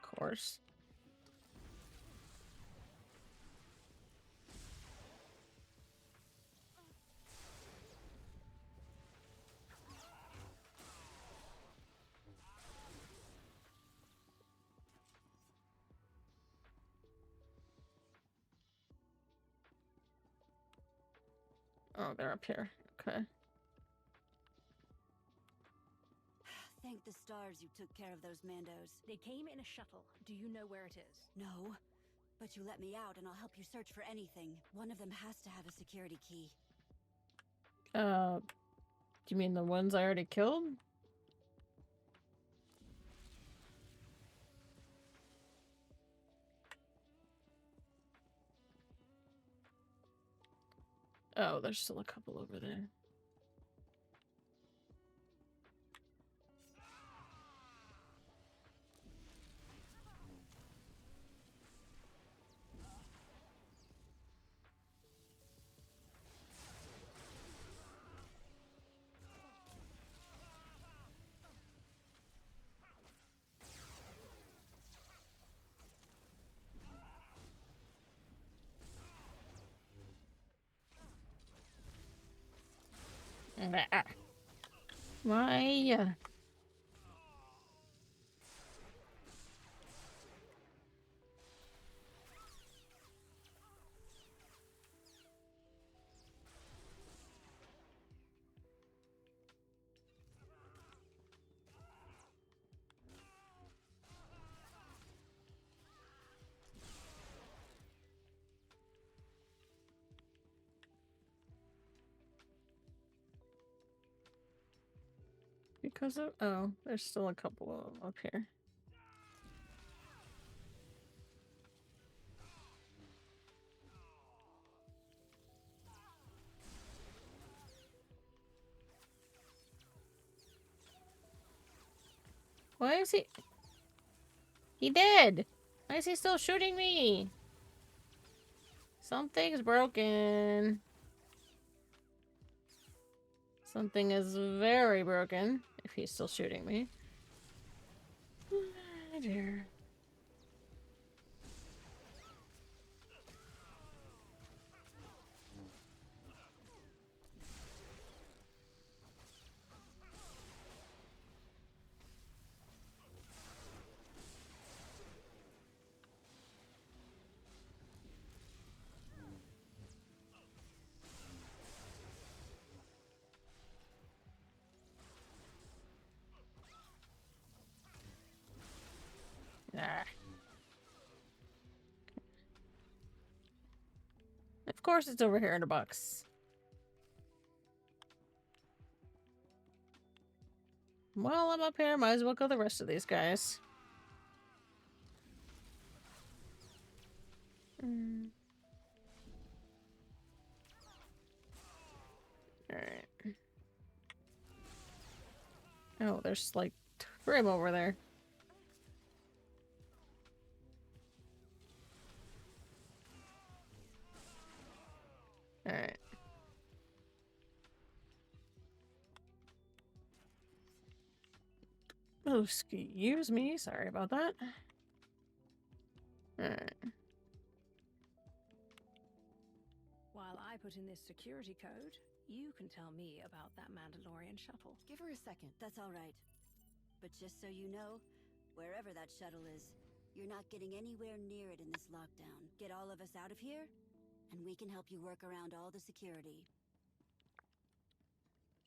Of course. Oh, they're up here. Okay. Thank the stars you took care of those Mandos. They came in a shuttle. Do you know where it is? No, but you let me out and I'll help you search for anything. One of them has to have a security key. Do you mean the ones I already killed? Oh, there's still a couple over there. Why? Because of... Oh, there's still a couple of them up here. Why is he... He did! Why is he still shooting me? Something's broken. Something is very broken if he's still shooting me. Oh dear. Ah. Of course it's over here in a box. Well, I'm up here. Might as well kill the rest of these guys. Alright. Oh, there's like 3 of them over there. Alright. Oh, excuse me. Sorry about that. Alright. While I put in this security code, you can tell me about that Mandalorian shuttle. Give her a second, that's all right. But just so you know, wherever that shuttle is, you're not getting anywhere near it in this lockdown. Get all of us out of here, and we can help you work around all the security.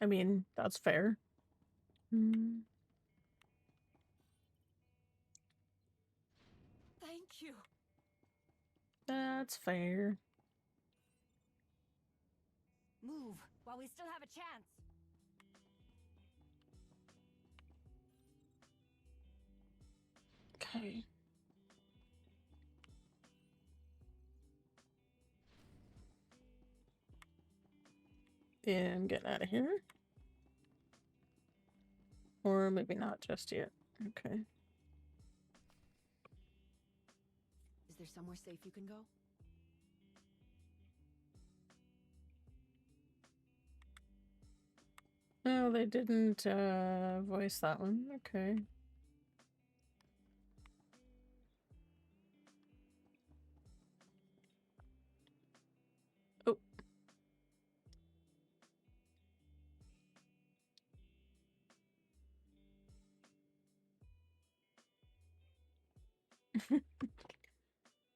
I mean, that's fair. Thank That's fair. Move while we still have a chance. Okay. Yeah, I'm getting out of here. Or maybe not just yet. Okay. Is there somewhere safe you can go? No, they didn't voice that one. Okay. Oh.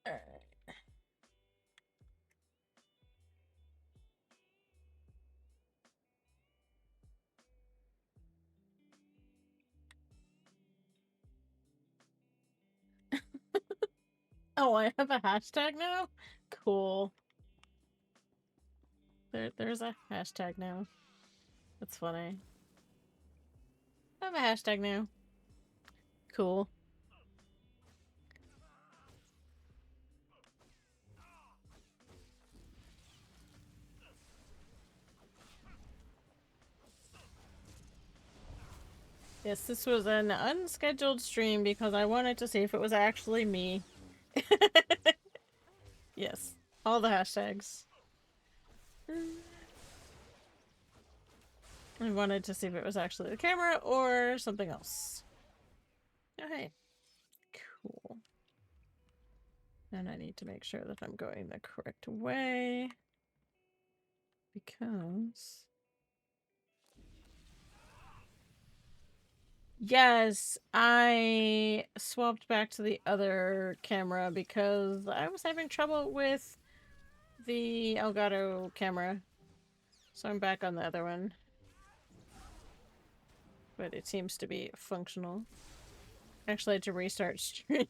Alright. Oh, I have a hashtag now? Cool. There's a hashtag now. That's funny. I have a hashtag now. Cool. Yes, this was an unscheduled stream because I wanted to see if it was actually me. Yes, all the hashtags. I wanted to see if it was actually the camera or something else. Oh, hey. Cool. And I need to make sure that I'm going the correct way. Because... Yes, I swapped back to the other camera because I was having trouble with the Elgato camera. So I'm back on the other one. But it seems to be functional. Actually, I had to restart stream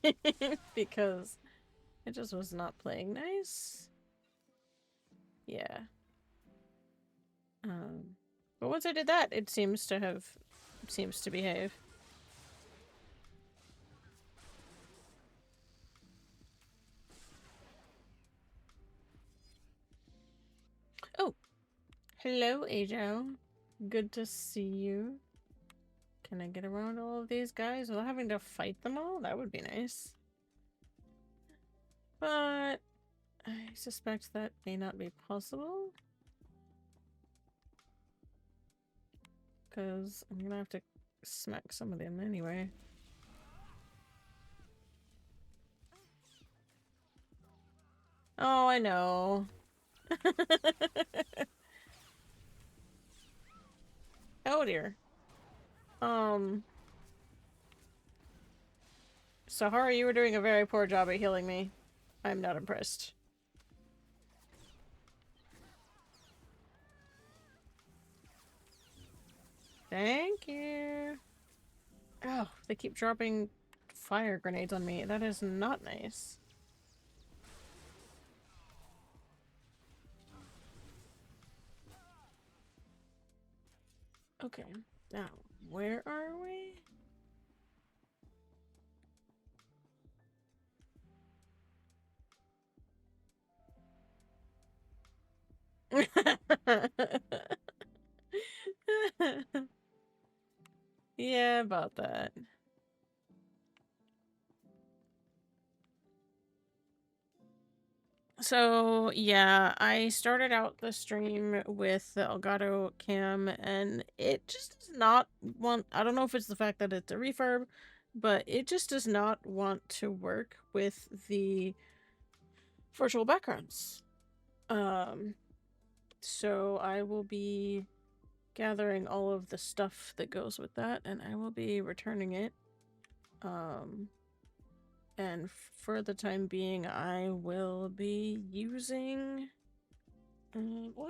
because it just was not playing nice. Yeah. But once I did that, it seems to behave. Oh, hello, Ajo. Good to see you. Can I get around all of these guys without having to fight them all? That would be nice. But I suspect that may not be possible. Because I'm gonna have to smack some of them anyway. Oh, I know. Oh dear. Sahara, you were doing a very poor job at healing me. I'm not impressed. Thank you. Oh, they keep dropping fire grenades on me. That is not nice. Okay, now, where are we? Yeah, about that. So, yeah, I started out the stream with the Elgato cam, and it just does not want... I don't know if it's the fact that it's a refurb, but it just does not want to work with the virtual backgrounds. So I will be gathering all of the stuff that goes with that, and I will be returning it. And for the time being, I will be using... well...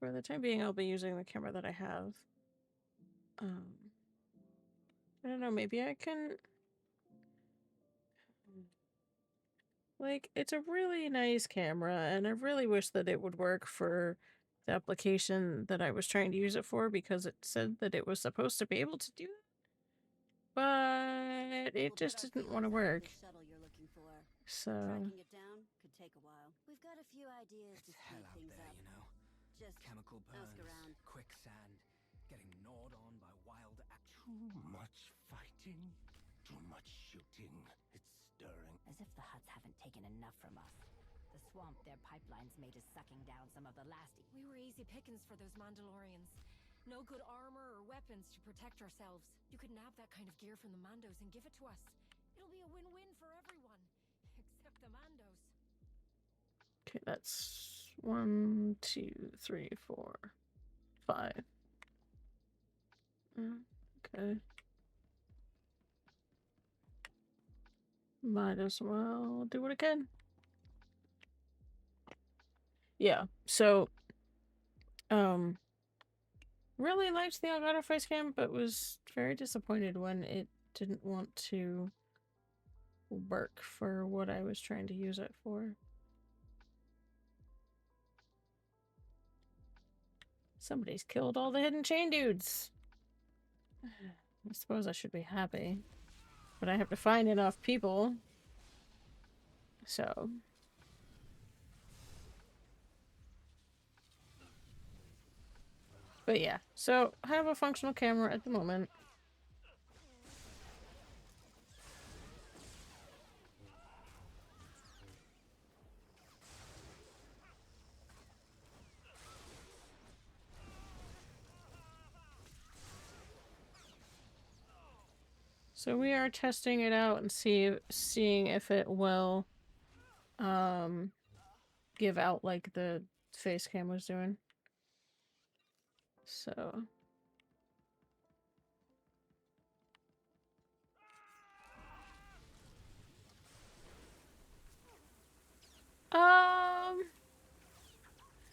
For the time being, I'll be using the camera that I have. I don't know, maybe I can... Like, it's a really nice camera, and I really wish that it would work for the application that I was trying to use it for, because it said that it was supposed to be able to do that. But it just didn't want to work. So Tracking it down could take a while. We've got a few ideas to Hell speed out things there, up. you know. Just Chemical ask burns, around. quicksand, getting gnawed on by wild action. Too much fighting, too much shooting. It's stirring. As if the Huts haven't taken enough from us. The swamp their pipelines made is sucking down some of the last... We were easy pickings for those Mandalorians. No good armor or weapons to protect ourselves. You could nab that kind of gear from the Mandos and give it to us. It'll be a win-win for everyone. Except the Mandos. okay, that's 1, 2, 3, 4, 5. Okay. Might as well do it again. Yeah, so really liked the Elgato face cam, but was very disappointed when it didn't want to work for what I was trying to use it for. Somebody's killed all the hidden chain dudes. I suppose I should be happy, but I have to find enough people. So but yeah, so I have a functional camera at the moment. So we are testing it out and seeing if it will give out like the face cam was doing. So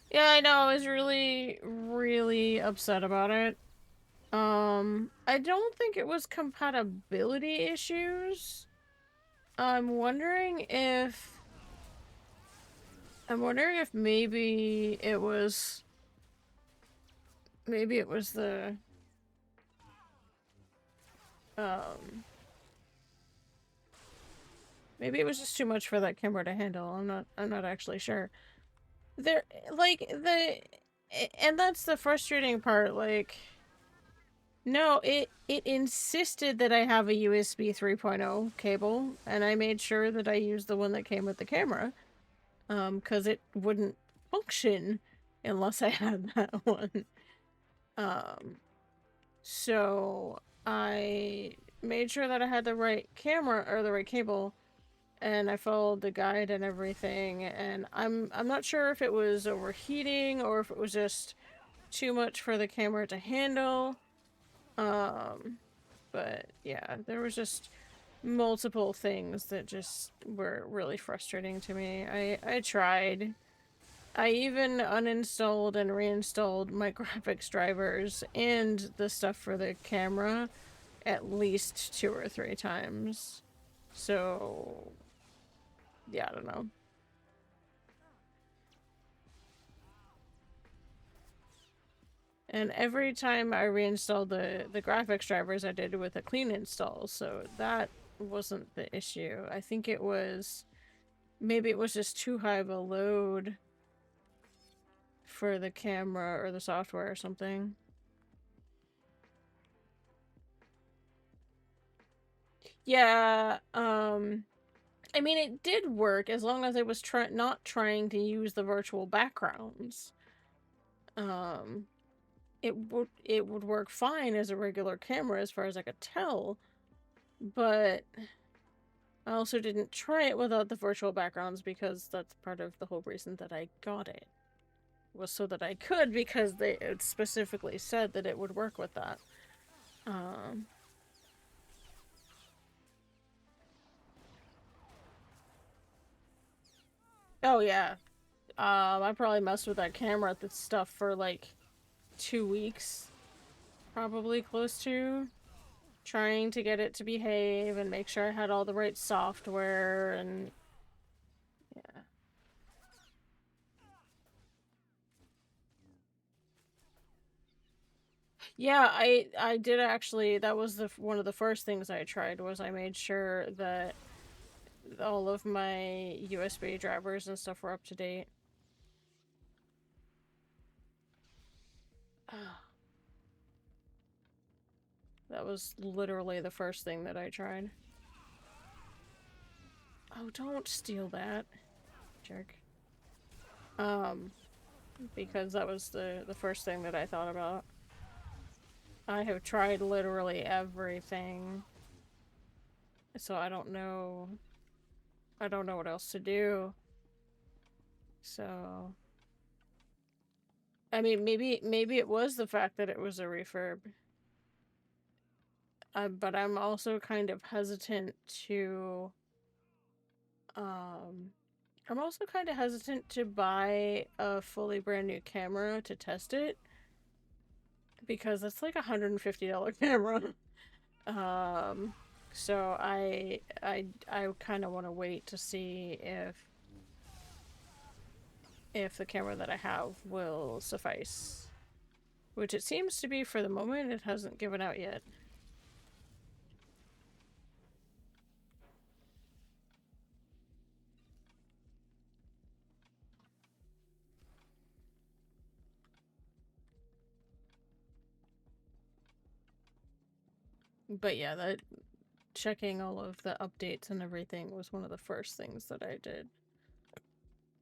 yeah, I know, I was really upset about it. I don't think it was compatibility issues. I'm wondering if maybe it was the maybe it was just too much for that camera to handle. I'm not actually sure. There, like, and that's the frustrating part, like, no, it insisted that I have a USB 3.0 cable, and I made sure that I used the one that came with the camera, because it wouldn't function unless I had that one. So I made sure that I had the right camera, or the right cable, and I followed the guide and everything, and I'm not sure if it was overheating or if it was just too much for the camera to handle. But yeah, there was just multiple things that just were really frustrating to me. I tried. I even uninstalled and reinstalled my graphics drivers and the stuff for the camera at least 2 or 3 times. So yeah, I don't know. And every time I reinstalled the graphics drivers, I did it with a clean install, so that wasn't the issue. I think it was... maybe it was just too high of a load for the camera or the software or something. Yeah, I mean, it did work as long as I was not trying to use the virtual backgrounds. It would work fine as a regular camera as far as I could tell, but I also didn't try it without the virtual backgrounds because that's part of the whole reason that I got it. Was so that I could, because it specifically said that it would work with that. Oh yeah. I probably messed with that camera at this stuff for like 2 weeks. Probably close to. Trying to get it to behave and make sure I had all the right software and Yeah, I did actually. That was one of the first things I tried, was I made sure that all of my USB drivers and stuff were up to date. That was literally the first thing that I tried. Oh, don't steal that, jerk. Because that was the first thing that I thought about. I have tried literally everything, so I don't know what else to do. So, I mean, maybe it was the fact that it was a refurb. But I'm also kind of hesitant to, I'm also kind of hesitant to buy a fully brand new camera to test it, because it's like $150 camera. So I kind of want to wait to see if the camera that I have will suffice, which it seems to be for the moment. It hasn't given out yet. But yeah, that checking all of the updates and everything was one of the first things that I did,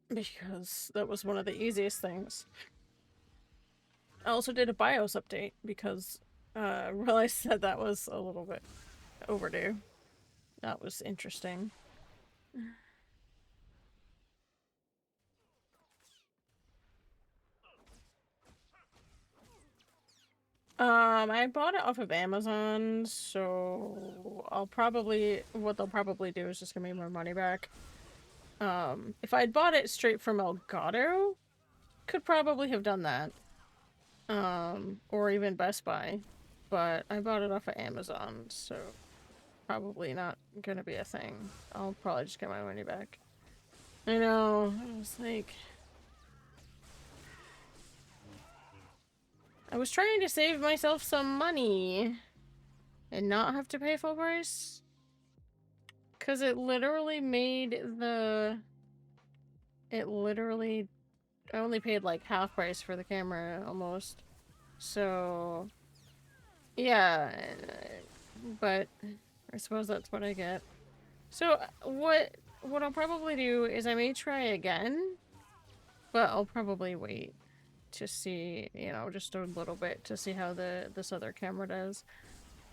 because that was one of the easiest things. I also did a BIOS update because I realized that was a little bit overdue. That was interesting. I bought it off of Amazon, so what they'll probably do is just give me my money back. If I'd bought it straight from Elgato, could probably have done that. Or even Best Buy. But I bought it off of Amazon, so probably not gonna be a thing. I'll probably just get my money back. I know, I was like... I was trying to save myself some money and not have to pay full price. Because it literally made the... I only paid like half price for the camera, almost. So... yeah, but I suppose that's what I get. So what I'll probably do is I may try again, but I'll probably wait to see, just a little bit to see how this other camera does.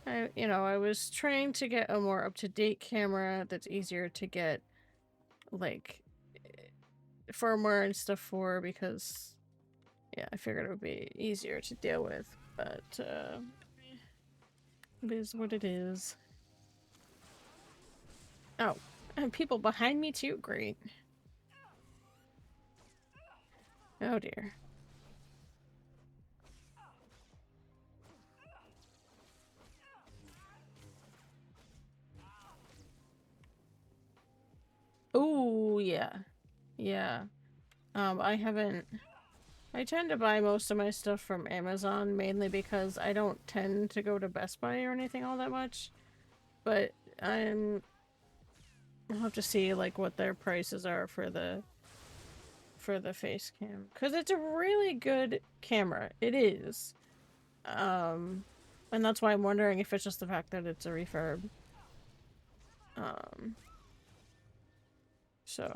I was trying to get a more up-to-date camera that's easier to get, like, firmware and stuff for, because, yeah, I figured it would be easier to deal with, but, it is what it is. Oh, and people behind me too? Great. Oh dear. Oh, yeah. Yeah. I tend to buy most of my stuff from Amazon, mainly because I don't tend to go to Best Buy or anything all that much. But I'll have to see, like, what their prices are for the face cam. Because it's a really good camera. It is. And that's why I'm wondering if it's just the fact that it's a refurb. So...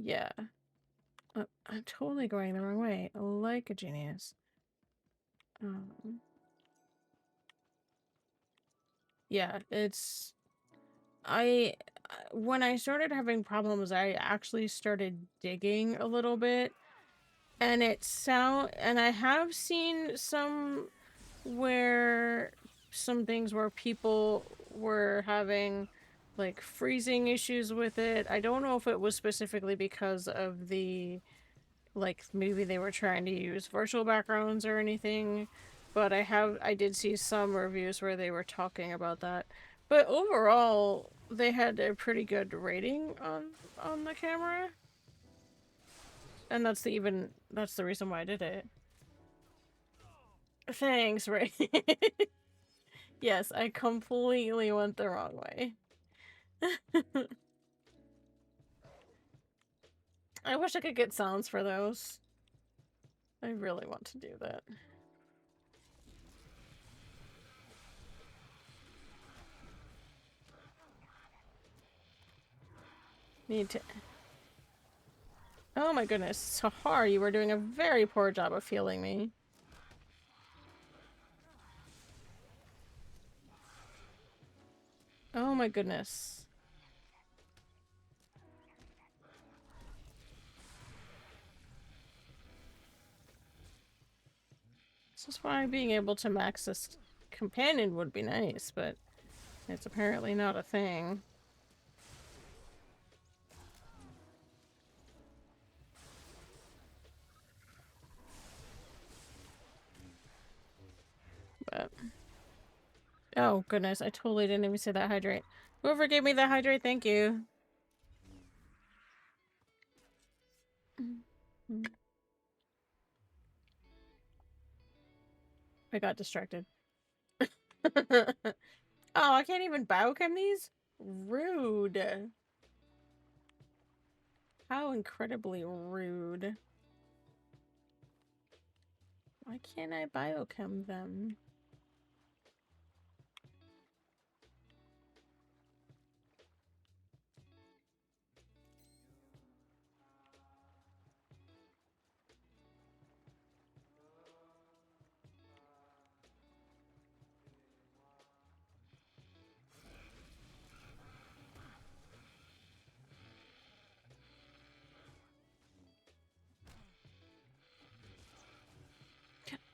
yeah. I'm totally going the wrong way, like a genius. Yeah, it's... when I started having problems, I actually started digging a little bit, and I have seen some things where people were having, like, freezing issues with it. I don't know if it was specifically because of the, like, maybe they were trying to use virtual backgrounds or anything, But I did see some reviews where they were talking about that. But overall, they had a pretty good rating on the camera. And that's the reason why I did it. Thanks, Ray. Yes, I completely went the wrong way. I wish I could get sounds for those. I really want to do that. Need to... Oh my goodness, Sahar, you were doing a very poor job of healing me. Oh my goodness. This is why being able to max this companion would be nice, but it's apparently not a thing. But... Oh goodness, I totally didn't even say that hydrate. Whoever gave me that hydrate, thank you. I got distracted. Oh, I can't even biochem these? Rude. How incredibly rude. Why can't I biochem them?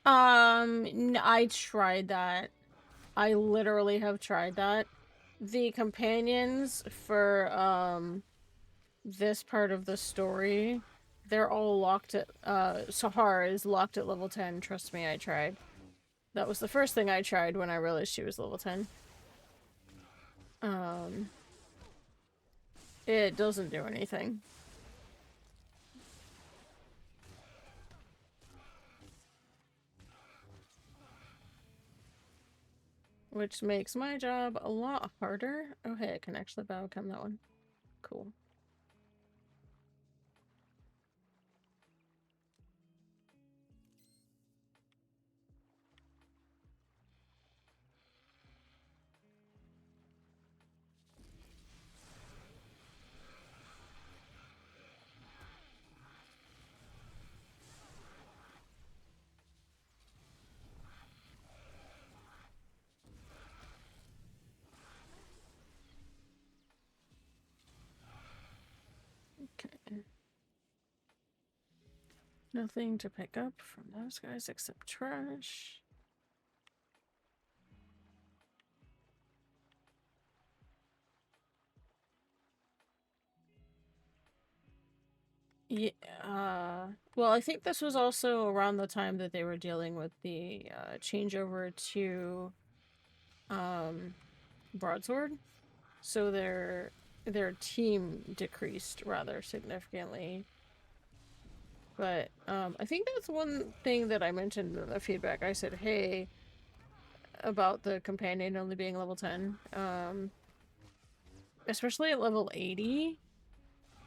I tried that. I literally have tried that. The companions for, this part of the story, they're all locked at, Sahara is locked at level 10. Trust me, I tried. That was the first thing I tried when I realized she was level 10. It doesn't do anything. Which makes my job a lot harder. Oh hey, I can actually biochem that one. Cool. Okay. Nothing to pick up from those guys except trash. Yeah, well, I think this was also around the time that they were dealing with the changeover to Broadsword. So their team decreased rather significantly. But I think that's one thing that I mentioned in the feedback. I said, hey, about the companion only being level 10. Especially at level 80.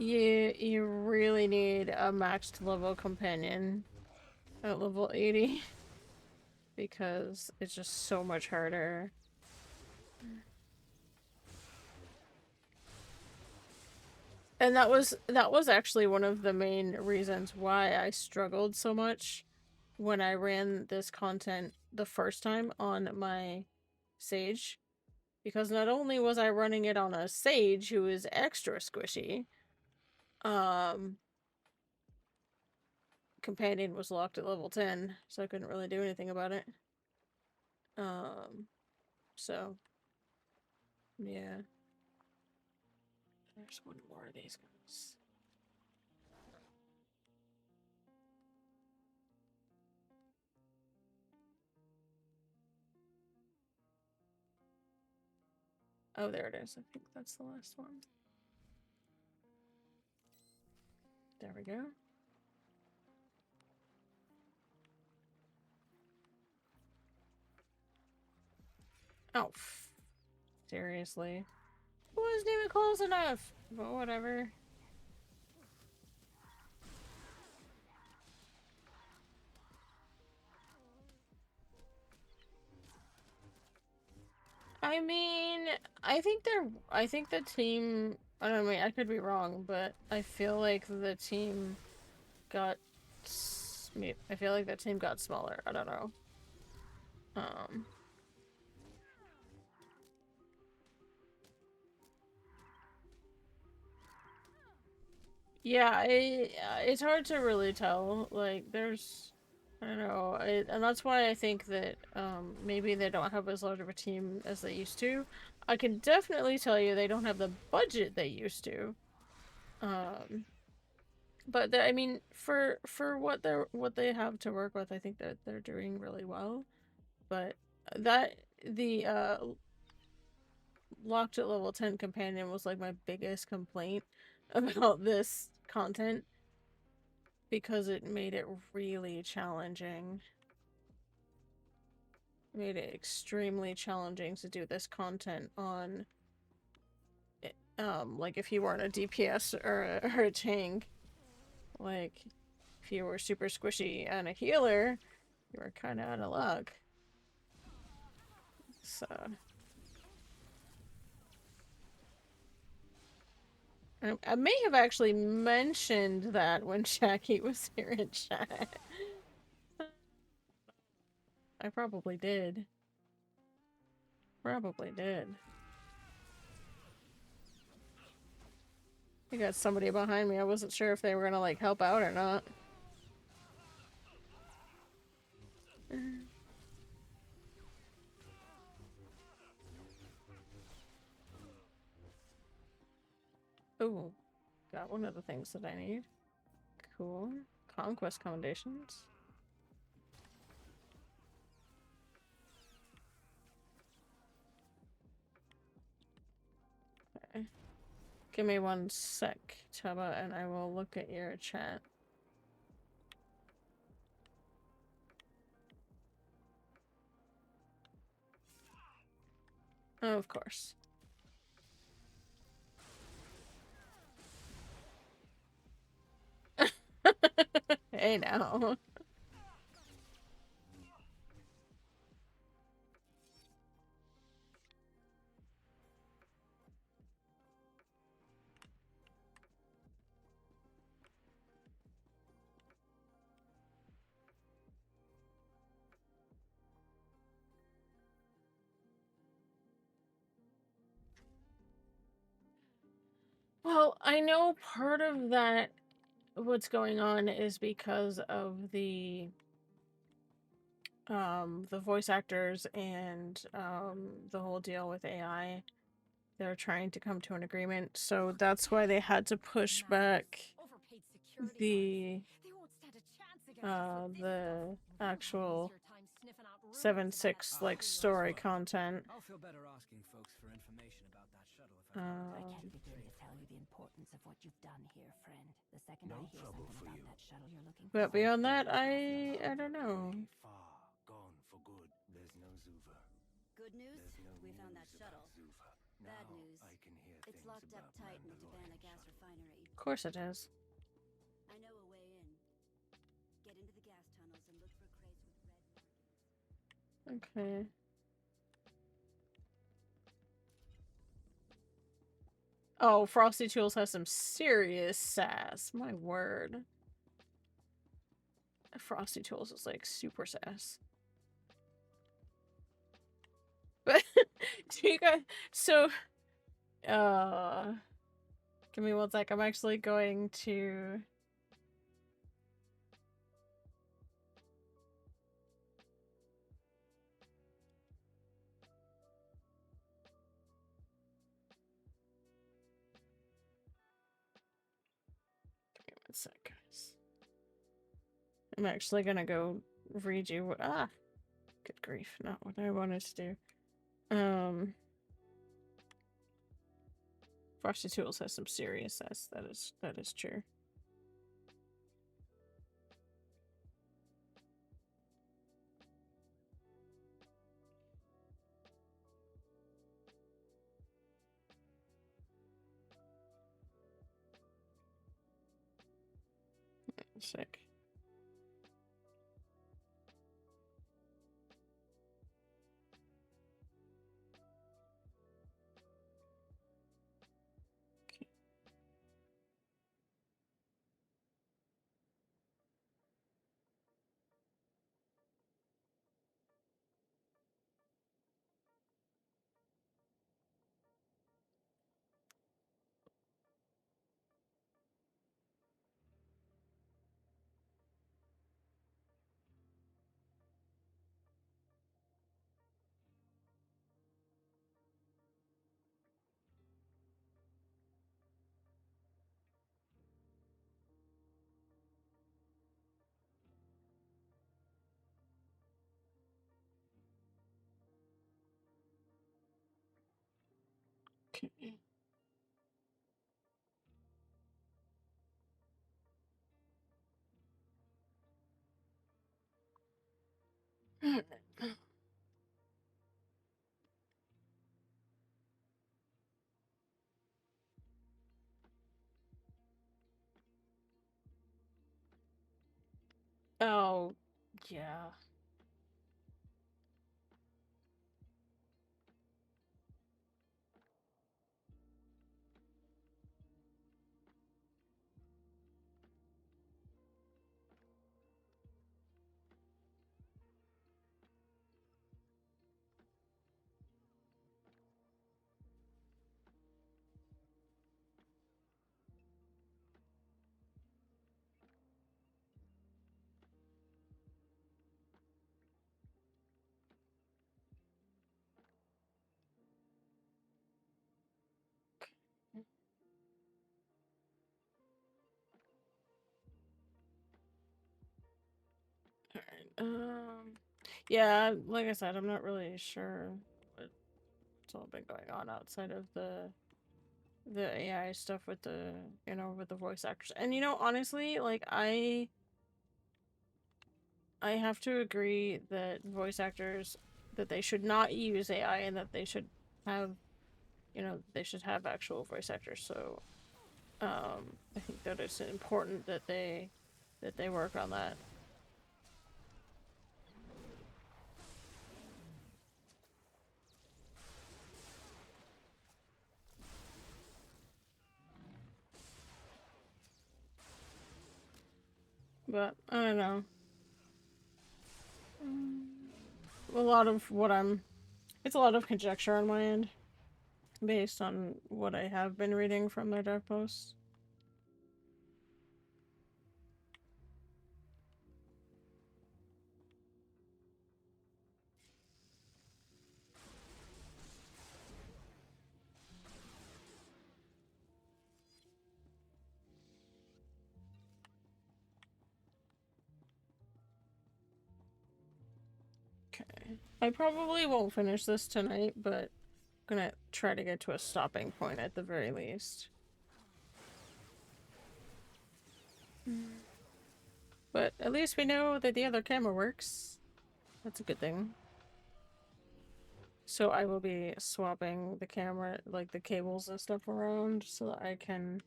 You really need a maxed level companion at level 80 because it's just so much harder. And that was actually one of the main reasons why I struggled so much when I ran this content the first time on my Sage, because not only was I running it on a Sage who is extra squishy, companion was locked at level 10, so I couldn't really do anything about it. So yeah. There's one more of these guys. Oh, there it is. I think that's the last one. There we go. Oh, seriously. Wasn't even close enough. But whatever. I mean, I think the team, I don't know, I could be wrong, but I feel like the team got, I feel like that team got smaller. I don't know. Yeah, it's hard to really tell. Like, there's, I don't know, and that's why I think that maybe they don't have as large of a team as they used to. I can definitely tell you they don't have the budget they used to. But I mean, for what they have to work with, I think that they're doing really well. But the locked at level 10 companion was like my biggest complaint about this content because it made it really challenging. It made it extremely challenging to do this content on like if you weren't a DPS or a tank. Like if you were super squishy and a healer, you were kind of out of luck. So I may have actually mentioned that when Jackie was here in chat. I probably did. Probably did. I got somebody behind me. I wasn't sure if they were gonna like help out or not. Oh, got one of the things that I need. Cool. Conquest commendations. Okay. Give me one sec, Tubba, and I will look at your chat. Oh, of course. Hey now. Well, I know part of that, what's going on is because of the voice actors and the whole deal with AI. They're trying to come to an agreement, so that's why they had to push back the actual 7.6 like story content. I'll feel better asking folks for information about that shuttle if I can't begin to tell you the importance of what you've done here, friend. The second I hear something about that shuttle you're looking for. But beyond that, I don't know. Gone for good. There's no Zuva. Good news, we found that shuttle. Bad news, it's locked up tight in the Tabana gas refinery. Of course it is. I know a way in. Get into the gas tunnels and look for crates with red. Okay. Oh, Frosty Tools has some serious sass. My word. Frosty Tools is like super sass. But do you guys, so give me one sec. I'm actually going to give me one sec, guys. I'm actually gonna go read you what good grief, not what I wanted to do. Frosty Tools has some seriousness. That is true. Sick. Okay. Oh, yeah. Yeah, like I said, I'm not really sure what's all been going on outside of the AI stuff with the, you know, with the voice actors. And you know, honestly, like I have to agree that voice actors, that they should not use AI and that they should have, you know, they should have actual voice actors. So I think that it's important that they work on that. But I don't know. A lot of what it's a lot of conjecture on my end, based on what I have been reading from their dev posts. Okay. I probably won't finish this tonight, but I'm gonna try to get to a stopping point at the very least. But at least we know that the other camera works. That's a good thing. So I will be swapping the camera, like the cables and stuff around, so that I can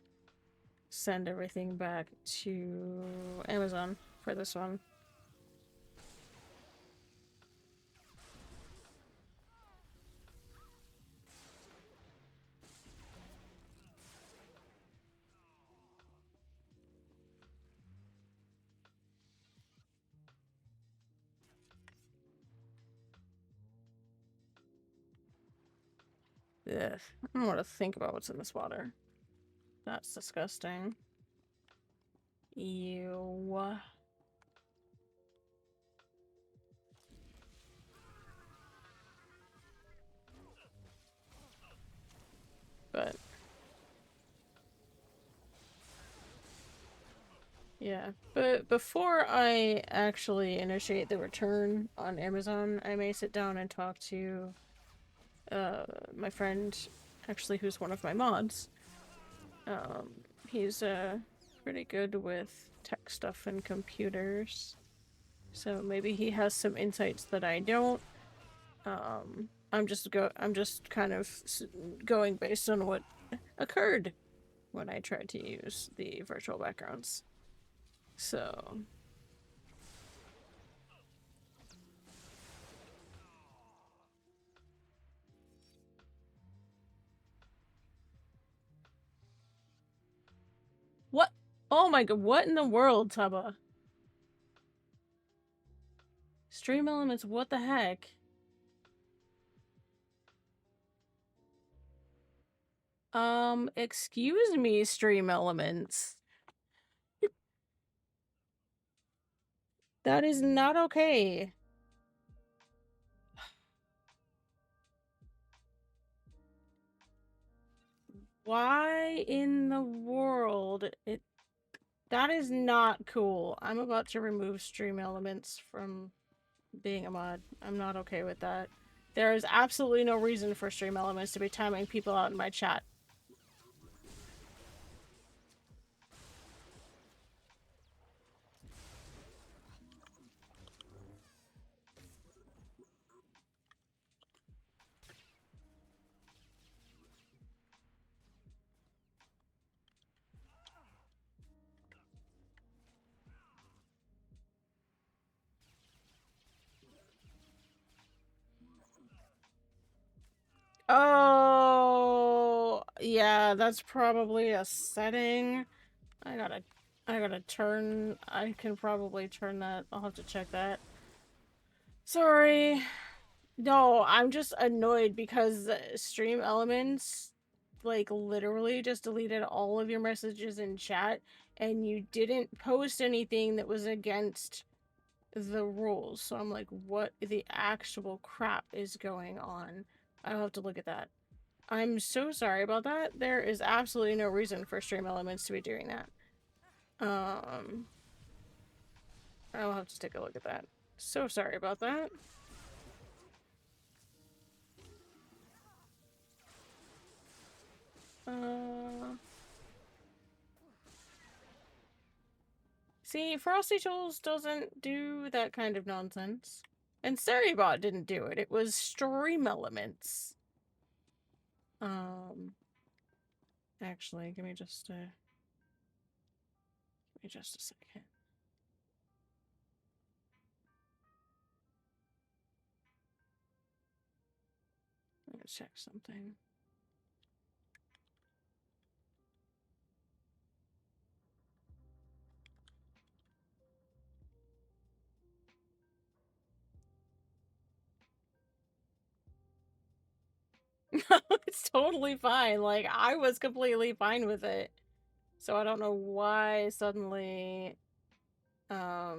send everything back to Amazon for this one. Ugh. I don't want to think about what's in this water. That's disgusting. Ew. But yeah, but before I actually initiate the return on Amazon, I may sit down and talk to my friend, actually, who's one of my mods, He's pretty good with tech stuff and computers. So maybe he has some insights that I don't. I'm just kind of going based on what occurred when I tried to use the virtual backgrounds. So what? Oh my god, what in the world, Tubba? Stream elements, what the heck? Excuse me, stream elements. That is not okay. Why in the world? That is not cool. I'm about to remove stream elements from being a mod. I'm not okay with that. There is absolutely no reason for stream elements to be timing people out in my chat. Oh, yeah, that's probably a setting. I can probably turn that. I'll have to check that. Sorry. No, I'm just annoyed because stream elements, like, literally just deleted all of your messages in chat, and you didn't post anything that was against the rules. So I'm like, what the actual crap is going on? I'll have to look at that. I'm so sorry about that. There is absolutely no reason for stream elements to be doing that. I'll have to take a look at that. So sorry about that. See, Frosty Tools doesn't do that kind of nonsense. And Seribot didn't do it. It was Stream Elements. Actually, give me just a second. I'm gonna check something. It's totally fine. Like, I was completely fine with it. So I don't know why suddenly, I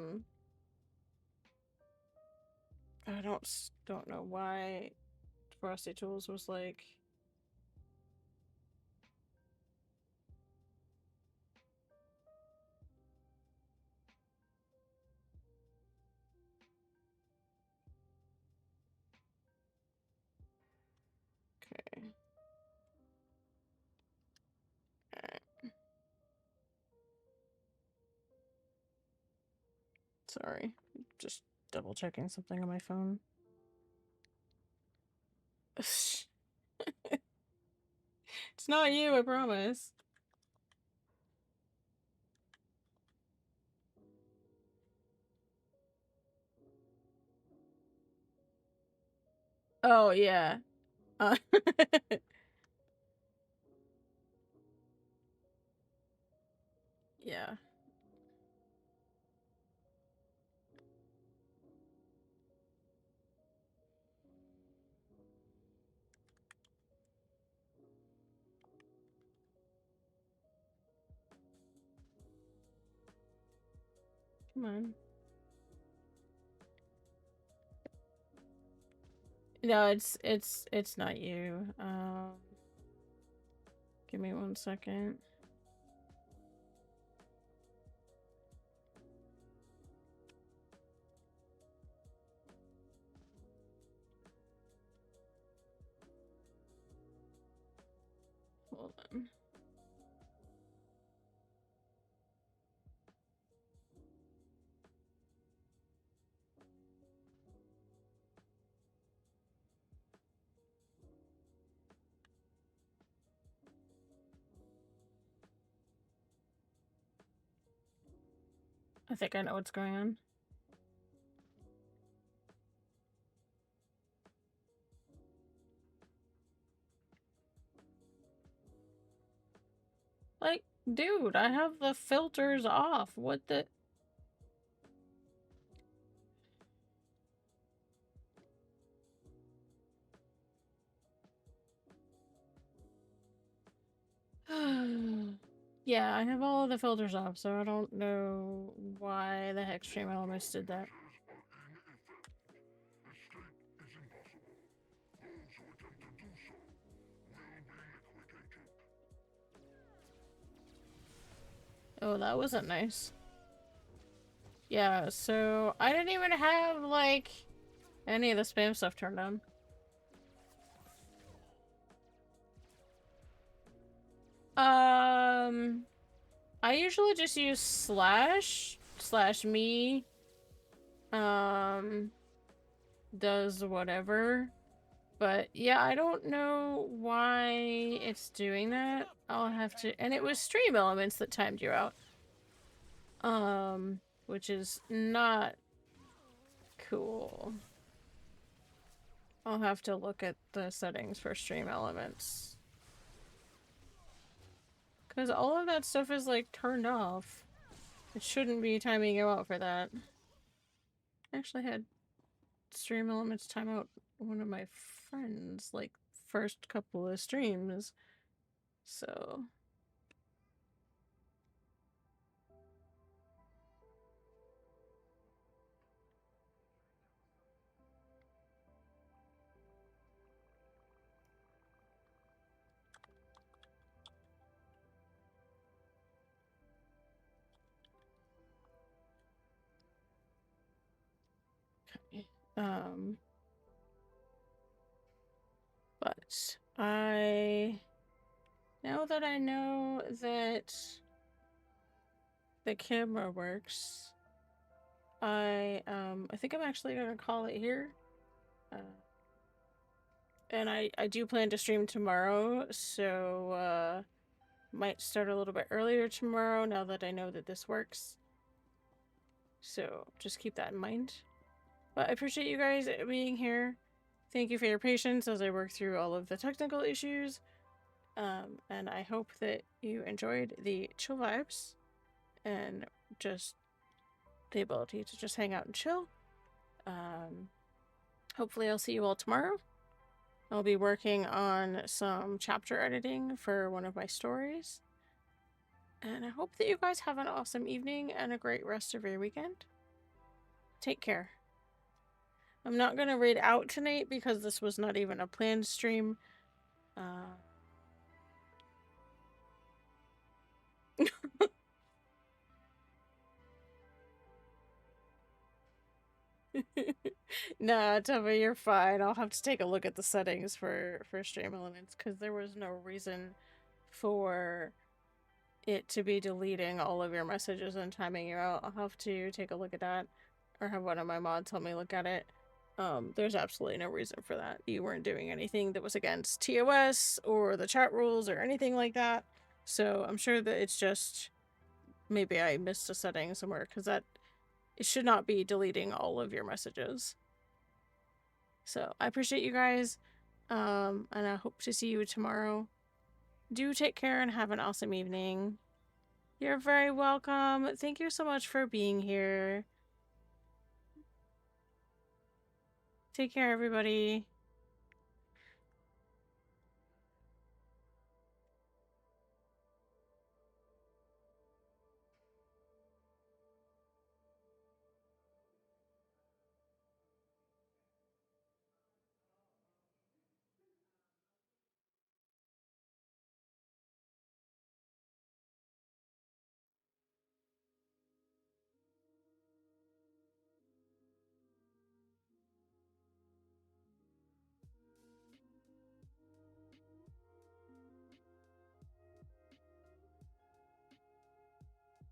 don't know why Frosty Tools was like... Okay. Sorry. Just double checking something on my phone. It's not you, I promise. Oh, yeah. Yeah. Come on. No, it's not you. Give me 1 second. Hold on. I think I know what's going on. Like, dude, I have the filters off. What the... Yeah, I have all of the filters off, so I don't know why the heck Stream Elements did that. Oh, that wasn't nice. Yeah, so I didn't even have, like, any of the spam stuff turned on. I usually just use /me does whatever. But yeah, I don't know why it's doing that. I'll have to, and it was Stream Elements that timed you out. Which is not cool. I'll have to look at the settings for Stream Elements. Because all of that stuff is, like, turned off. It shouldn't be timing you out for that. I actually had Stream Elements time out one of my friends, like, first couple of streams. So... but now that I know that the camera works, I think I'm actually gonna call it here. And I do plan to stream tomorrow, so might start a little bit earlier tomorrow now that I know that this works. So just keep that in mind. But I appreciate you guys being here. Thank you for your patience as I work through all of the technical issues. And I hope that you enjoyed the chill vibes and just the ability to just hang out and chill. Hopefully I'll see you all tomorrow. I'll be working on some chapter editing for one of my stories. And I hope that you guys have an awesome evening and a great rest of your weekend. Take care. I'm not going to read out tonight because this was not even a planned stream. Nah, Tubby, you're fine. I'll have to take a look at the settings for Stream Elements because there was no reason for it to be deleting all of your messages and timing you out. I'll have to take a look at that or have one of my mods help me look at it. There's absolutely no reason for that. You weren't doing anything that was against TOS or the chat rules or anything like that. So I'm sure that it's just maybe I missed a setting somewhere because it should not be deleting all of your messages. So I appreciate you guys, and I hope to see you tomorrow. Do take care and have an awesome evening. You're very welcome. Thank you so much for being here. Take care, everybody.